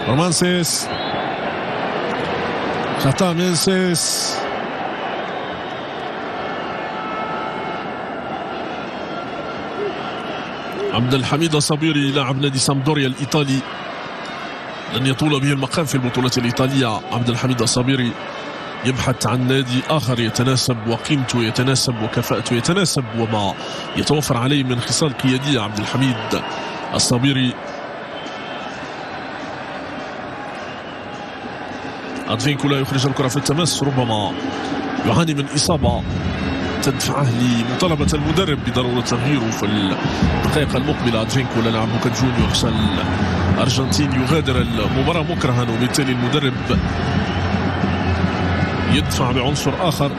[SPEAKER 1] رومانسيس، خطأ مينسيس. عبد الحميد الصبيري لاعب نادي سامدوريا الإيطالي لن يطول به المقام في البطولة الإيطالية. عبد الحميد الصبيري يبحث عن نادي آخر يتناسب وقيمته يتناسب وكفاءته يتناسب وما يتوفر عليه من خصال قيادية. عبد الحميد الصبيري. أدفينكولا يخرج الكرة في التماس، ربما يعاني من إصابة تدفعه لمطالبة المدرب بضرورة تغييره في الدقائق المقبلة. أدفينكولا لاعب بوكا جونيورز الأرجنتيني يغادر المباراة مكرها، وبالتالي المدرب يدفع بعنصر آخر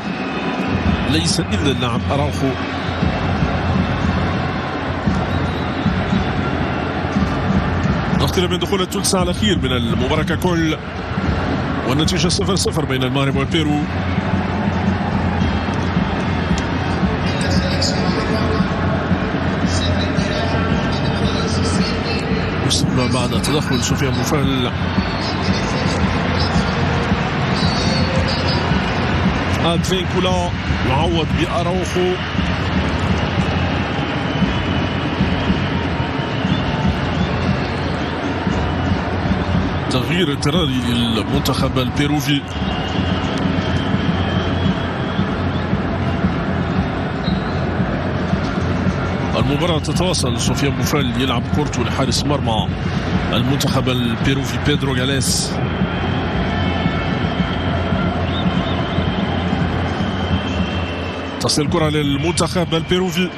[SPEAKER 1] ليس إلا اللاعب أراوخو. نقترب من دخول الثلث ساعة الأخير من المباراة ككل، والنتيجة 0-0 بين المغرب والبيرو. بعد تدخل سفيان بوفال. أدفينكولا يعوض بأراوخو. تغيير اضطراري للمنتخب البيروفي. المباراة تتواصل. سفيان بوفال يلعب كورته لحارس مرمى المنتخب البيروفي بيدرو غاليس. تصل الكرة للمنتخب البيروفي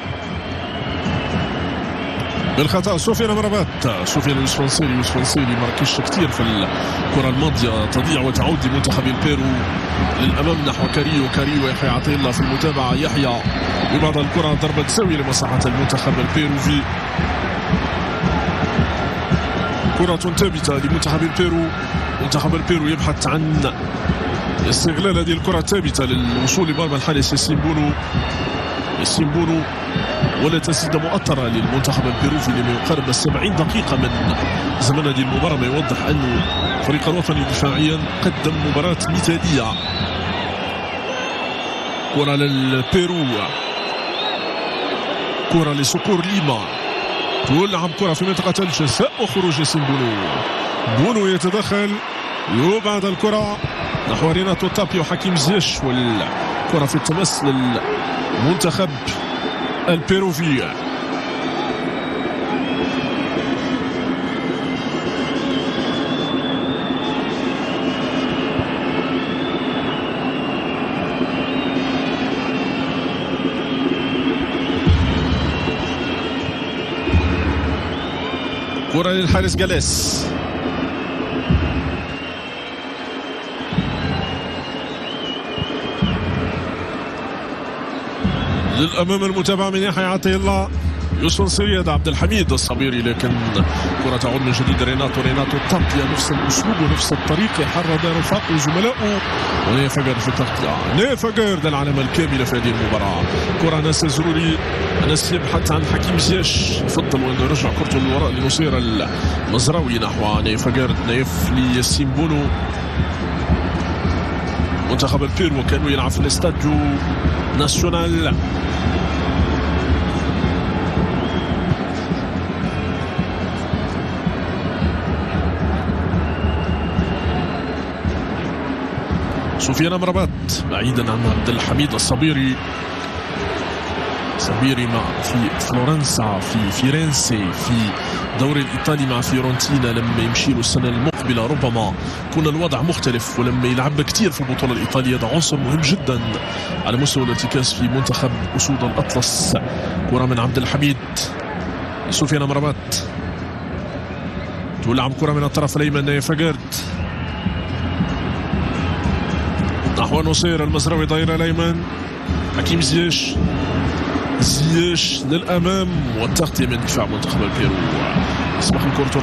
[SPEAKER 1] بالخطأ. سفيان أمرابات، سفيان يوسفنسيري ما ركزش كثير في الكرة الماضية، تضيع وتعود لمنتخب البيرو للأمام نحو كاريو يحيى عطية الله في المتابعة. يحيى ببعض الكرة ضربة زاوية لمصلحة المنتخب البيروفي. كرة ثابتة لمنتخب البيرو. منتخب البيرو يبحث عن استغلال هذه الكرة الثابتة للوصول لمرمى الحارس ياسين ولا تسديدة مؤطرة للمنتخب البيروفي لما يقارب 70 دقيقة من زمن هذه المباراة، ما يوضح أن الفريق الوطني دفاعيا قدم مباراة مثالية. كرة للبيرو، كرة لسكور ليما، تلعب كرة في منطقة الجزاء وخروج ياسين بونو يتدخل، يبعد الكرة نحو ريناتو تابي وحكيم زيش، والكرة في التماس للمنتخب البيروفي. كرة للحارس جاليس، للأمام المتابعة من يحيى عطية الله، يوسف سرياد، عبد الحميد الصبيري، لكن كرة تعود من جديد ريناتو تابيا، نفس الأسلوب ونفس الطريقة، يحرر رفاق وزملائه، ونيفقر في التغطية. نيفقر العلامة الكاملة في هذه المباراة. كرة ناس زروري، ناس يبحث عن حكيم زياش، يفضل وأنه يرجع كرته للوراء لنصير المزراوي نحو نيفقر. نايف لياسين بونو. منتخب البيرو كانوا يلعب في الاستاديو ناسيونال. سفيان أمرابات بعيدا عن عبد الحميد الصبيري. مع في فلورنسا، في فيرنسي، في الدوري الإيطالي مع فيورنتينا. لما يمشي له السنة المقبلة ربما يكون الوضع مختلف، ولما يلعب كثير في البطولة الإيطالية ده عنصر مهم جدا على مستوى الارتكاز في منتخب أسود الأطلس. كرة من عبد الحميد، سفيان أمرابات، تلعب كرة من الطرف الأيمن نيفقرت نحو نصير المزراوي، دايرة الأيمن، حكيم زيش للأمام، والتغطية من دفاع منتخب البيرو. اسمح الكرة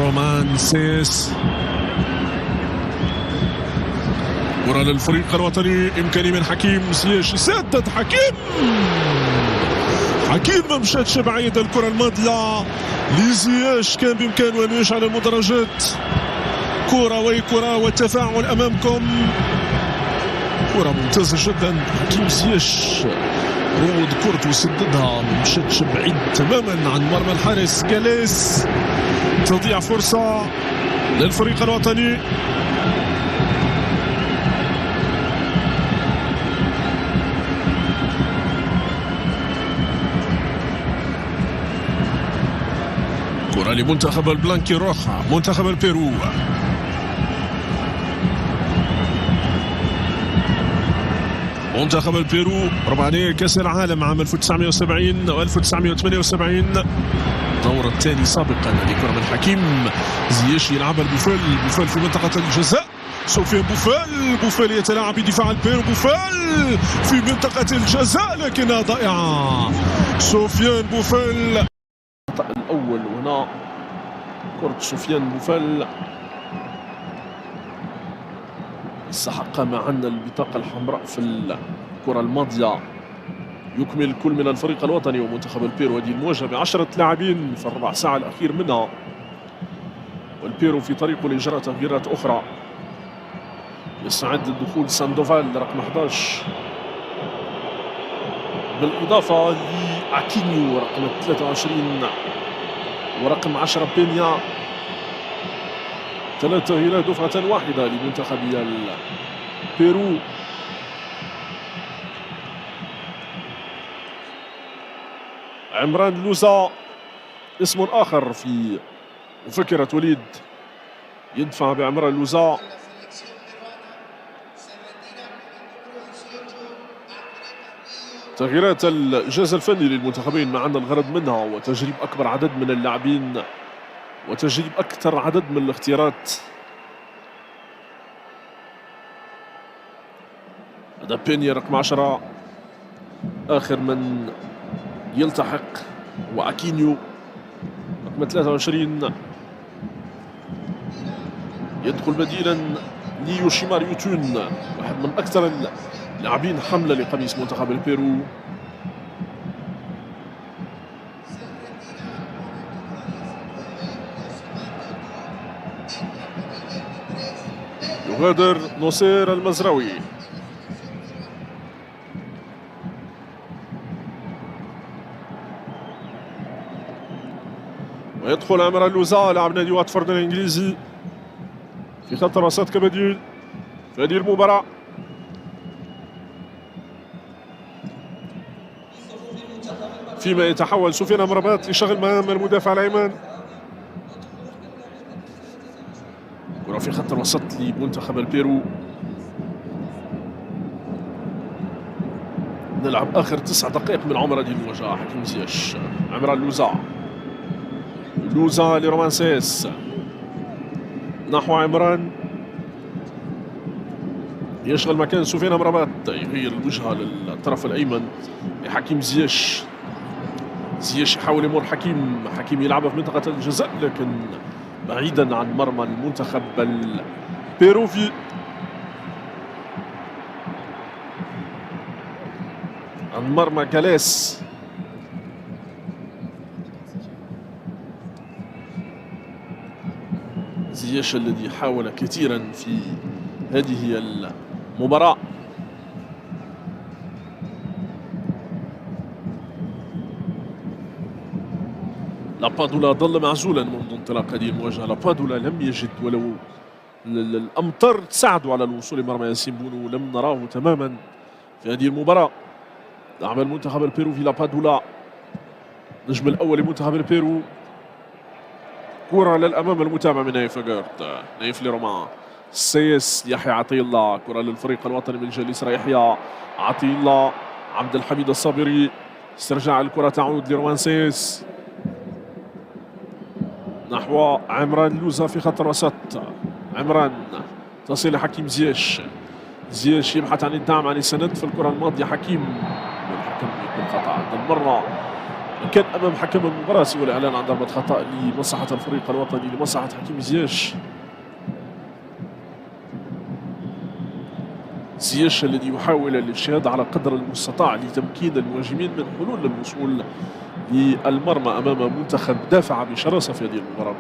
[SPEAKER 1] رومان سيس. كرة للفريق الوطني، إمكاني من حكيم زيش، يسدد حكيم ما مشاتش بعيد. الكرة الماضية لزياش كان بإمكانه أن يشعل المدرجات. كرة والتفاعل أمامكم، كرة ممتازة جدا. حكيم زياش روض كرة وسددها، ما مشاتش بعيد تماما عن مرمى الحارس جاليس. تضيع فرصة للفريق الوطني. كرة لمنتخب البلانكي روخا، منتخب البيرو. منتخب البيرو رباعية كأس العالم عام 1970 و 1978، الدور الثاني سابقا. هذه كرة من حكيم زياش يلعبها بوفال في منطقة الجزاء. سفيان بوفال يتلاعب بدفاع البيرو. بوفال في منطقة الجزاء لكنها ضائعة. سفيان بوفال الخطأ الأول، وهنا كرة سفيان بوفال استحق معنا البطاقة الحمراء في الكرة الماضية. يكمل كل من الفريق الوطني ومنتخب البيرو هذه المواجهة ب10 لاعبين في الربع ساعة الأخير منها، والبيرو في طريقه لإجراء تغييرات أخرى. يستعد للدخول ساندوفال رقم 11 بالإضافة لأكينيو رقم 23 ورقم 10 بينيا. 3 تغييرات دفعة واحدة لمنتخب البيرو. عمران لوزا اسم آخر في مفكرة وليد، يدفع بعمران لوزا. تغييرات الجهاز الفني للمنتخبين ما عندنا الغرض منها وتجريب أكبر عدد من اللاعبين وتجريب أكثر عدد من الاختيارات. هذا بيني رقم 10 آخر من يلتحق وأكينيو رقم 23 يدخل بديلا ليوشيمار يوتون واحد من أكثر اللاعبين حملة لقميص منتخب البيرو. يغادر نصير المزراوي. ويدخل عمر اللوزا لاعب نادي واتفورد الانجليزي في خط الوسط كبديل في هذه المباراة. فيما يتحول سفيان أمرابات لشغل مهام المدافع الأيمن. كرة في خط الوسط لمنتخب البيرو. نلعب آخر 9 دقائق من عمر هذه المواجهة. حكيم زياش، عمران لوزا لرومانسيس نحو عمران، يشغل مكان سفيان أمرابات، يغير الوجهة للطرف الأيمن لحكيم زياش يحاول يمر حكيم يلعبها في منطقة الجزاء لكن بعيدا عن مرمى المنتخب البيروفي. عن مرمى جاليس. زياش الذي حاول كثيرا في هذه المباراة. لابادولا ظل معزولا منذ انطلاق هذه المواجهة. لابادولا لم يجد ولو الأمطار تساعدوا على الوصول لمرمى ياسين بونو، لم نراه تماما في هذه المباراة. لاعب المنتخب البيرو في لابادولا النجم الأول لمنتخب البيرو. كرة للأمام المتابع من نايف أجارت، نايف لرومان سيس يحيى عطي الله. كرة للفريق الوطني من الجليس يحيى عطي الله. عبد الحميد الصابري استرجاع الكرة تعود لرومان سيس نحو عمران لوزا في خط الوسط. عمران تصل لحكيم زياش يبحث عن الدعم عن السند في الكرة الماضية. حكيم والحكم يكون خطأ هذا المرة، كان أمام حكم المباراة سوى الإعلان عن ضربة خطأ لمصلحة الفريق الوطني لمصلحة حكيم زياش الذي يحاول الاجتهاد على قدر المستطاع لتمكين المهاجمين من حلول للوصول للمرمى أمام منتخب دافع بشراسة في هذه المباراة.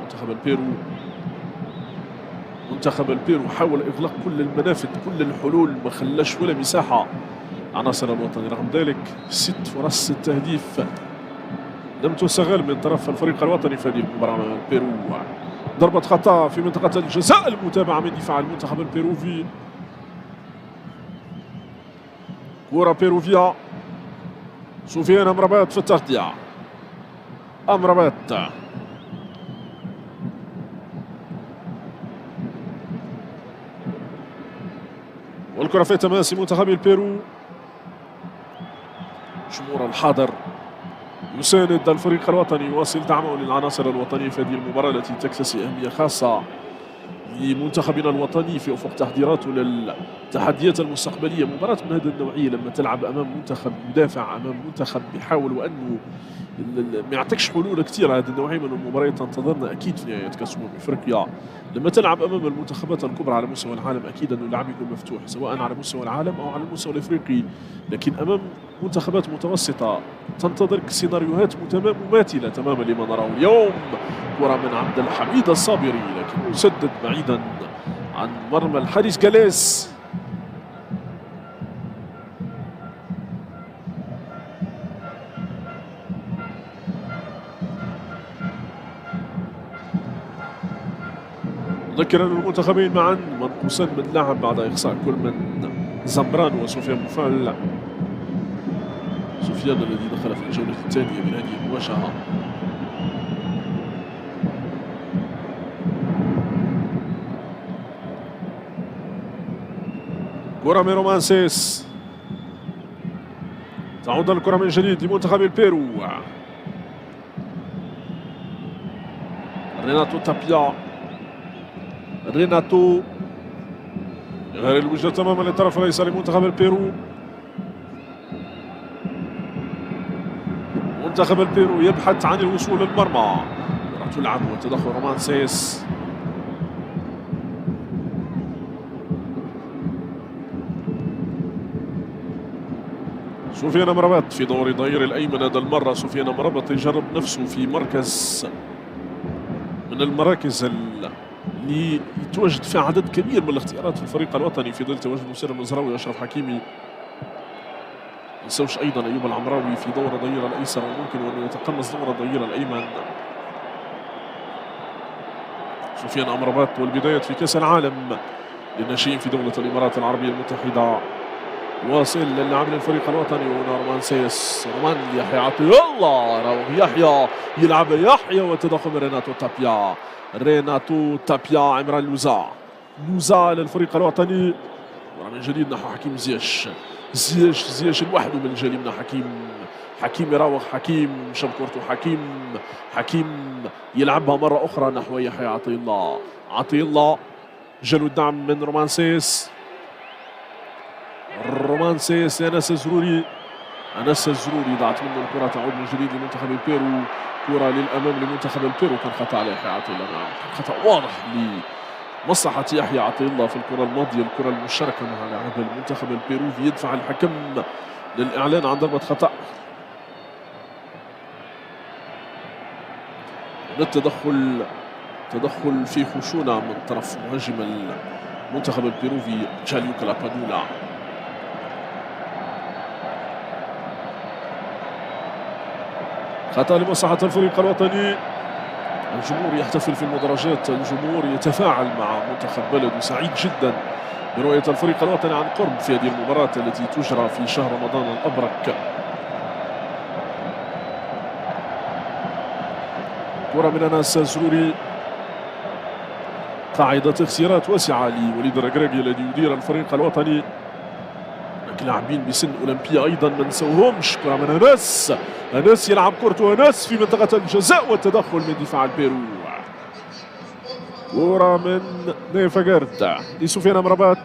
[SPEAKER 1] منتخب البيرو حاول إغلاق كل المنافذ كل الحلول، ما خلاش ولا مساحة عناصر الوطني. رغم ذلك 6 فرص التهديف لم تستغل من طرف الفريق الوطني في هذه المباراة أمام البيرو. ضربة خطأ في منطقة الجزاء المتابعة من دفاع المنتخب البيروفي. كرة بيروفيا، سفيان أمرابات في التغطية. أمرابات والكرة في تماس منتخب البيرو. جمهور الحاضر يساند الفريق الوطني، يواصل دعمه للعناصر الوطنية في هذه المباراة التي تكتسي أهمية خاصة لمنتخبنا الوطني في أفق تحضيراته للتحديات المستقبلية. مباراة من هذه النوعية لما تلعب أمام منتخب مدافع، أمام منتخب بيحاول وأنه ما يعطيكش حلول كثيرة، هذه النوعية من المباريات تنتظرنا أكيد في نهاية كأس أفريقيا. لما تلعب أمام المنتخبات الكبرى على مستوى العالم أكيد أنه اللعب يكون مفتوح سواء على مستوى العالم أو على المستوى الأفريقي، لكن أمام منتخبات متوسطة تنتظرك سيناريوهات مماثلة تماما لما نراه اليوم. كرة من عبد الحميد الصابري لكن يسدد بعيدا عن مرمى الحارس جاليس. نذكر أن المنتخبين معا منقوصان من لاعب بعد إقصاء كل من زمبران وسفيان بوفال. سفيان الذي دخل في الجولة الثانية من هذه المواجهة. كرة من رومانسيس تعود الكرة من جديد لمنتخب البيرو. ريناتو تابيا، ريناتو غير الوجهة تماما للطرف الايسر لمنتخب البيرو. منتخب البيرو يبحث عن الوصول للمرمى. كرة تلعب وتدخل رومان سيس. سفيان امرابط في دور ضير الايمن هذا المره. سفيان امرابط يجرب نفسه في مركز من المراكز اللي يتواجد فيها عدد كبير من الاختيارات في الفريق الوطني في ظل تواجد مسير المزراوي واشرف حكيمي. ما نساوش ايضا ايوب العمراوي في دور ضير الايسر وممكن ان يتقمص دور ضير الايمن. سفيان امرابط والبدايه في كاس العالم للناشئين في دوله الامارات العربيه المتحده. واصل للاعب للفريق الوطني هنا رومان سيس. رومان يحيى عطية الله، راوغ يحيى يلعب يحيى وتدخل ريناتو تابيا. ريناتو تابيا عمران لوزا. لوزا للفريق الوطني من جديد نحو حكيم زياش. زياش لوحده من الجانب من حكيم يراوغ حكيم شاب كورته حكيم يلعبها مرة أخرى نحو يحيى عطية الله جالو الدعم من رومان سيس. أنس الزروري ضاعت منه الكرة تعود من جديد لمنتخب البيرو. كرة للأمام لمنتخب البيرو. كان خطأ على يحيى عطية الله. نعم كان خطأ واضح لمصلحة يحيى عطية الله في الكرة الماضية، الكرة المشتركة مع لاعب المنتخب البيروفي. يدفع الحكم للإعلان عن ضربة خطأ. التدخل في خشونة من طرف مهاجم المنتخب البيروفي جاليو كالابادولا. خطأ لمصلحة الفريق الوطني. الجمهور يحتفل في المدرجات، الجمهور يتفاعل مع منتخب بلده، سعيد جدا برؤية الفريق الوطني عن قرب في هذه المباراة التي تجرى في شهر رمضان الأبرك. كرة من أنس الزروري. قاعدة اختيارات واسعة لوليد الركراكي الذي يدير الفريق الوطني. لاعبين بسن أولمبيا أيضا ما نسوهمش. كرة من أنس يلعب كرته أنس في منطقة الجزاء والتدخل من دفاع البيرو. كرة من نيفاغارد لسفيان امرابط.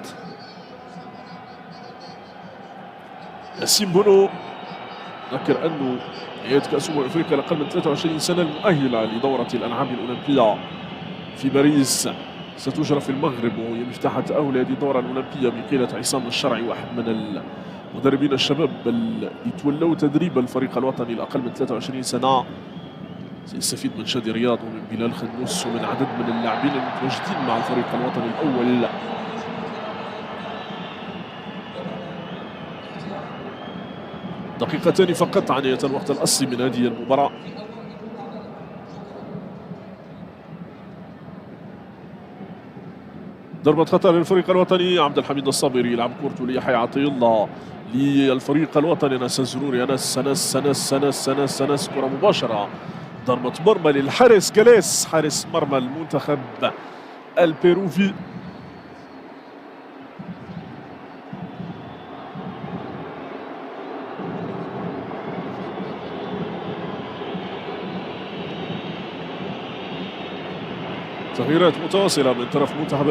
[SPEAKER 1] ياسين بونو. نذكر أنه نهاية كأس أفريقيا لأقل من 23 سنة المؤهلة لدورة الألعاب الأولمبية في باريس ستجرى في المغرب، وهي مفتاح تأهل هذه الدورة الأولمبية بقيادة عصام الشرعي، واحد من المدربين الشباب اللي تولوا تدريب الفريق الوطني لأقل من 23 سنة. سيستفيد من شادي رياض ومن بلال خنوس ومن عدد من اللاعبين المتواجدين مع الفريق الوطني الأول. دقيقتان فقط عن نهاية الوقت الأصلي من هذه المباراة. ضربة خطأ للفريق الوطني. عبد الحميد الصابري يلعب كورته ليحيى عطية الله للفريق الوطني. أنس الزروري. أنس كرة مباشرة. ضربة مرمى للحارس كلاس، حارس مرمى المنتخب البيروفي. تغييرات متواصلة من طرف منتخب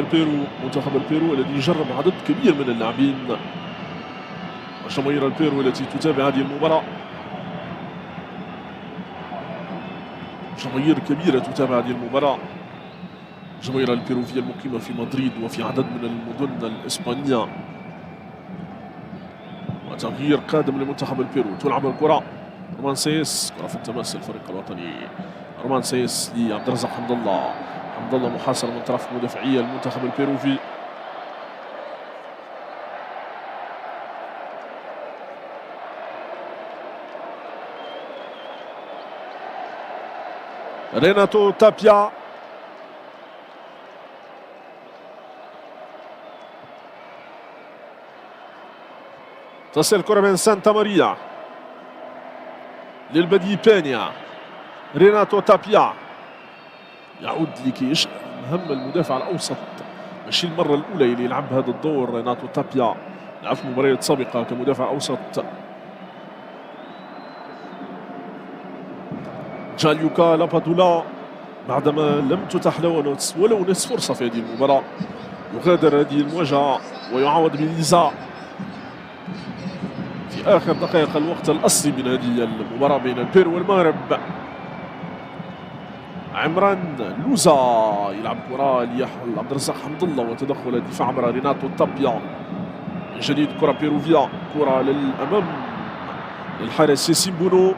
[SPEAKER 1] البيرو الذي يجرب عدد كبير من اللاعبين. وجماهير البيرو التي تتابع هذه المباراة، جماهير كبيرة تتابع هذه المباراة. جماهير البيروفية المقيمة في مدريد وفي عدد من المدن الإسبانية. وتغيير قادم لمنتخب البيرو. تلعب الكرة رومان سيس. كرة في التماس للفريق الوطني. رومان سيس لعبد الرزاق حمد الله محاصر من طرف مدافعية المنتخب البيروفي. ريناتو تابيا تصل الكرة من سانتا ماريا للبدي بانيا. ريناتو تابيا يعود لكي يشغل مهمة المدافع الأوسط. ماشي المرة الأولى اللي يلعب هذا الدور ريناتو تابيا. لعب في مباريات سابقة كمدافع أوسط. جاليوكا لابادولا بعدما لم تتح له ولو نصف فرصة في هذه المباراة يغادر هذه المواجهة ويعوض بليزا في آخر دقائق الوقت الأصلي من هذه المباراة بين البيرو والمغرب. عمران لوزا يلعب كرة لعبد الرزاق حمد الله وتدخل الدفاع عبر ريناتو تابيا. من جديد كرة بيروفيا، كرة للأمام للحارس ياسين بونو.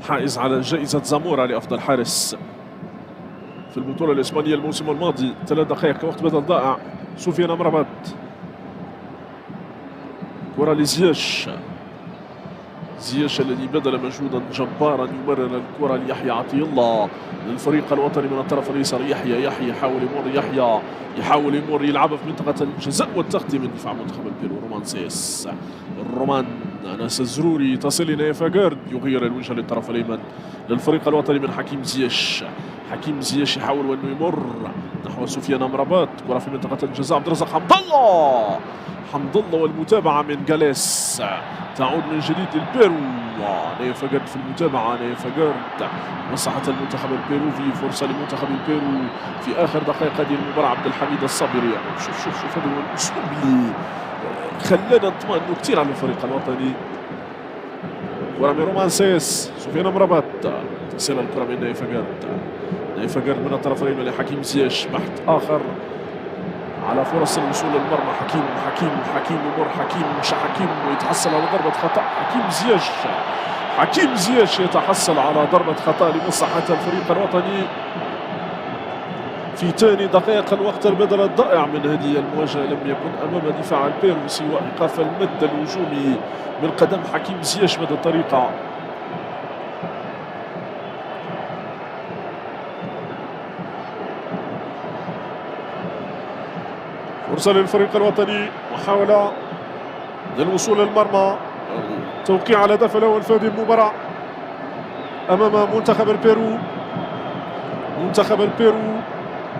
[SPEAKER 1] حائز على جائزة زامورا لأفضل حارس في البطولة الإسبانية الموسم الماضي. 3 دقائق كوقت بدل ضائع. سفيان أمرابط، كرة لزياش. زياش الذي بذل مجهودا جبارا يمرر الكرة ليحيى عطية الله للفريق الوطني من الطرف الايسر. يحيى يحاول يمر، يحيى يحاول يمر، يلعبها في منطقة الجزاء والتغطية من دفاع منتخب البيرو. رومان سيس، الرومان انس الزروري تصل الى فاجارد يغير الوجه للطرف الايمن للفريق الوطني من حكيم زياش. حكيم زياش يحاول انه يمر نحو سفيان امرابط، كرة في منطقة الجزاء. عبد الرزاق حمد الله، حمد الله والمتابعة من جاليس تعود من جديد للبيرو. نيفاجارد في المتابعة، نيفاجارد مصلحة المنتخب البيروفي، فرصة لمنتخب البيرو في آخر دقائق هذه المباراة. عبد الحميد الصابري، شوف هذا هو الأسلوب اللي خلانا نطمئن كثير على الفريق الوطني. كرة من رومان سيس، سفيان امرابط تصل الكرة من نيفاجارد من الطرف الأيمن لحكيم زياش. بحث آخر على فرص الوصول للمرمى. حكيم يمر، حكيم ويتحصل على ضربة خطأ. حكيم زياش يتحصل على ضربة خطأ لمصلحة الفريق الوطني في ثاني دقائق الوقت البدل الضائع من هذه المواجهة. لم يكن أمام دفاع البيرو سوى إيقاف المد الهجومي من قدم حكيم زياش مدى الطريقة. فرصة للفريق الوطني، محاولة للوصول للمرمى، توقيع على الهدف الأول في هذه المباراة أمام منتخب البيرو. منتخب البيرو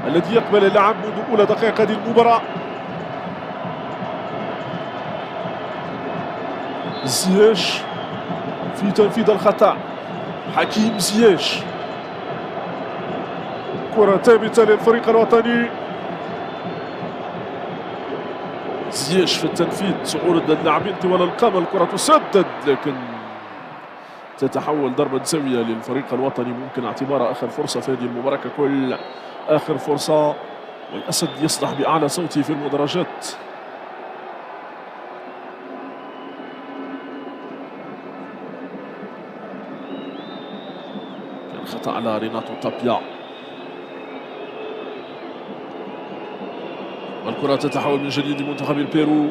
[SPEAKER 1] الذي يقبل اللعب منذ أولى دقائق هذه المباراة. زياش في تنفيذ الخطأ. حكيم زياش، كرة ثابتة للفريق الوطني. زياش في التنفيذ، صعود اللاعبين طوال القامة. الكرة تسدد لكن تتحول ضربة زاوية للفريق الوطني، ممكن اعتبارها آخر فرصة في هذه المباراة ككل. آخر فرصة، والأسد يصدح بأعلى صوته في المدرجات. كان خطأ على ريناتو تابيا، والكرة تتحول من جديد لمنتخب البيرو.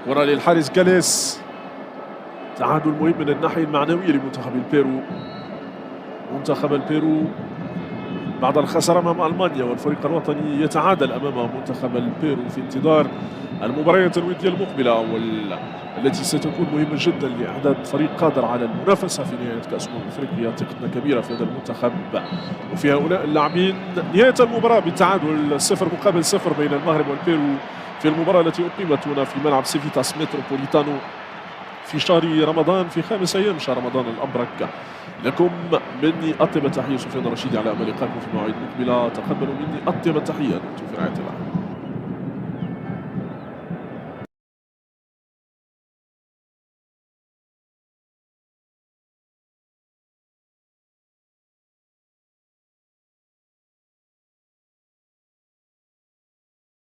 [SPEAKER 1] كرة للحارس جاليس. تعادل مهم من الناحية المعنوية لمنتخب البيرو. منتخب البيرو بعد الخسارة أمام ألمانيا، والفريق الوطني يتعادل أمام منتخب البيرو في انتظار المباريات الودية المقبلة والتي ستكون مهمة جدا لإعداد فريق قادر على المنافسة في نهاية كأس أفريقيا. ثقتنا كبيرة في هذا المنتخب وفي هؤلاء اللاعبين. نهاية المباراة بالتعادل 0-0 بين المغرب والبيرو في المباراة التي أقيمت هنا في ملعب سيفيتاس متروبوليتانو في شهر رمضان، في 5 أيام شهر رمضان الأبرك. لكم مني أطيب التحية، سفيان الرشيدي، على أمل لقاءكم في مواعيد مقبلة. تقبلوا مني أطيب التحية. دمتم في رعاية الله.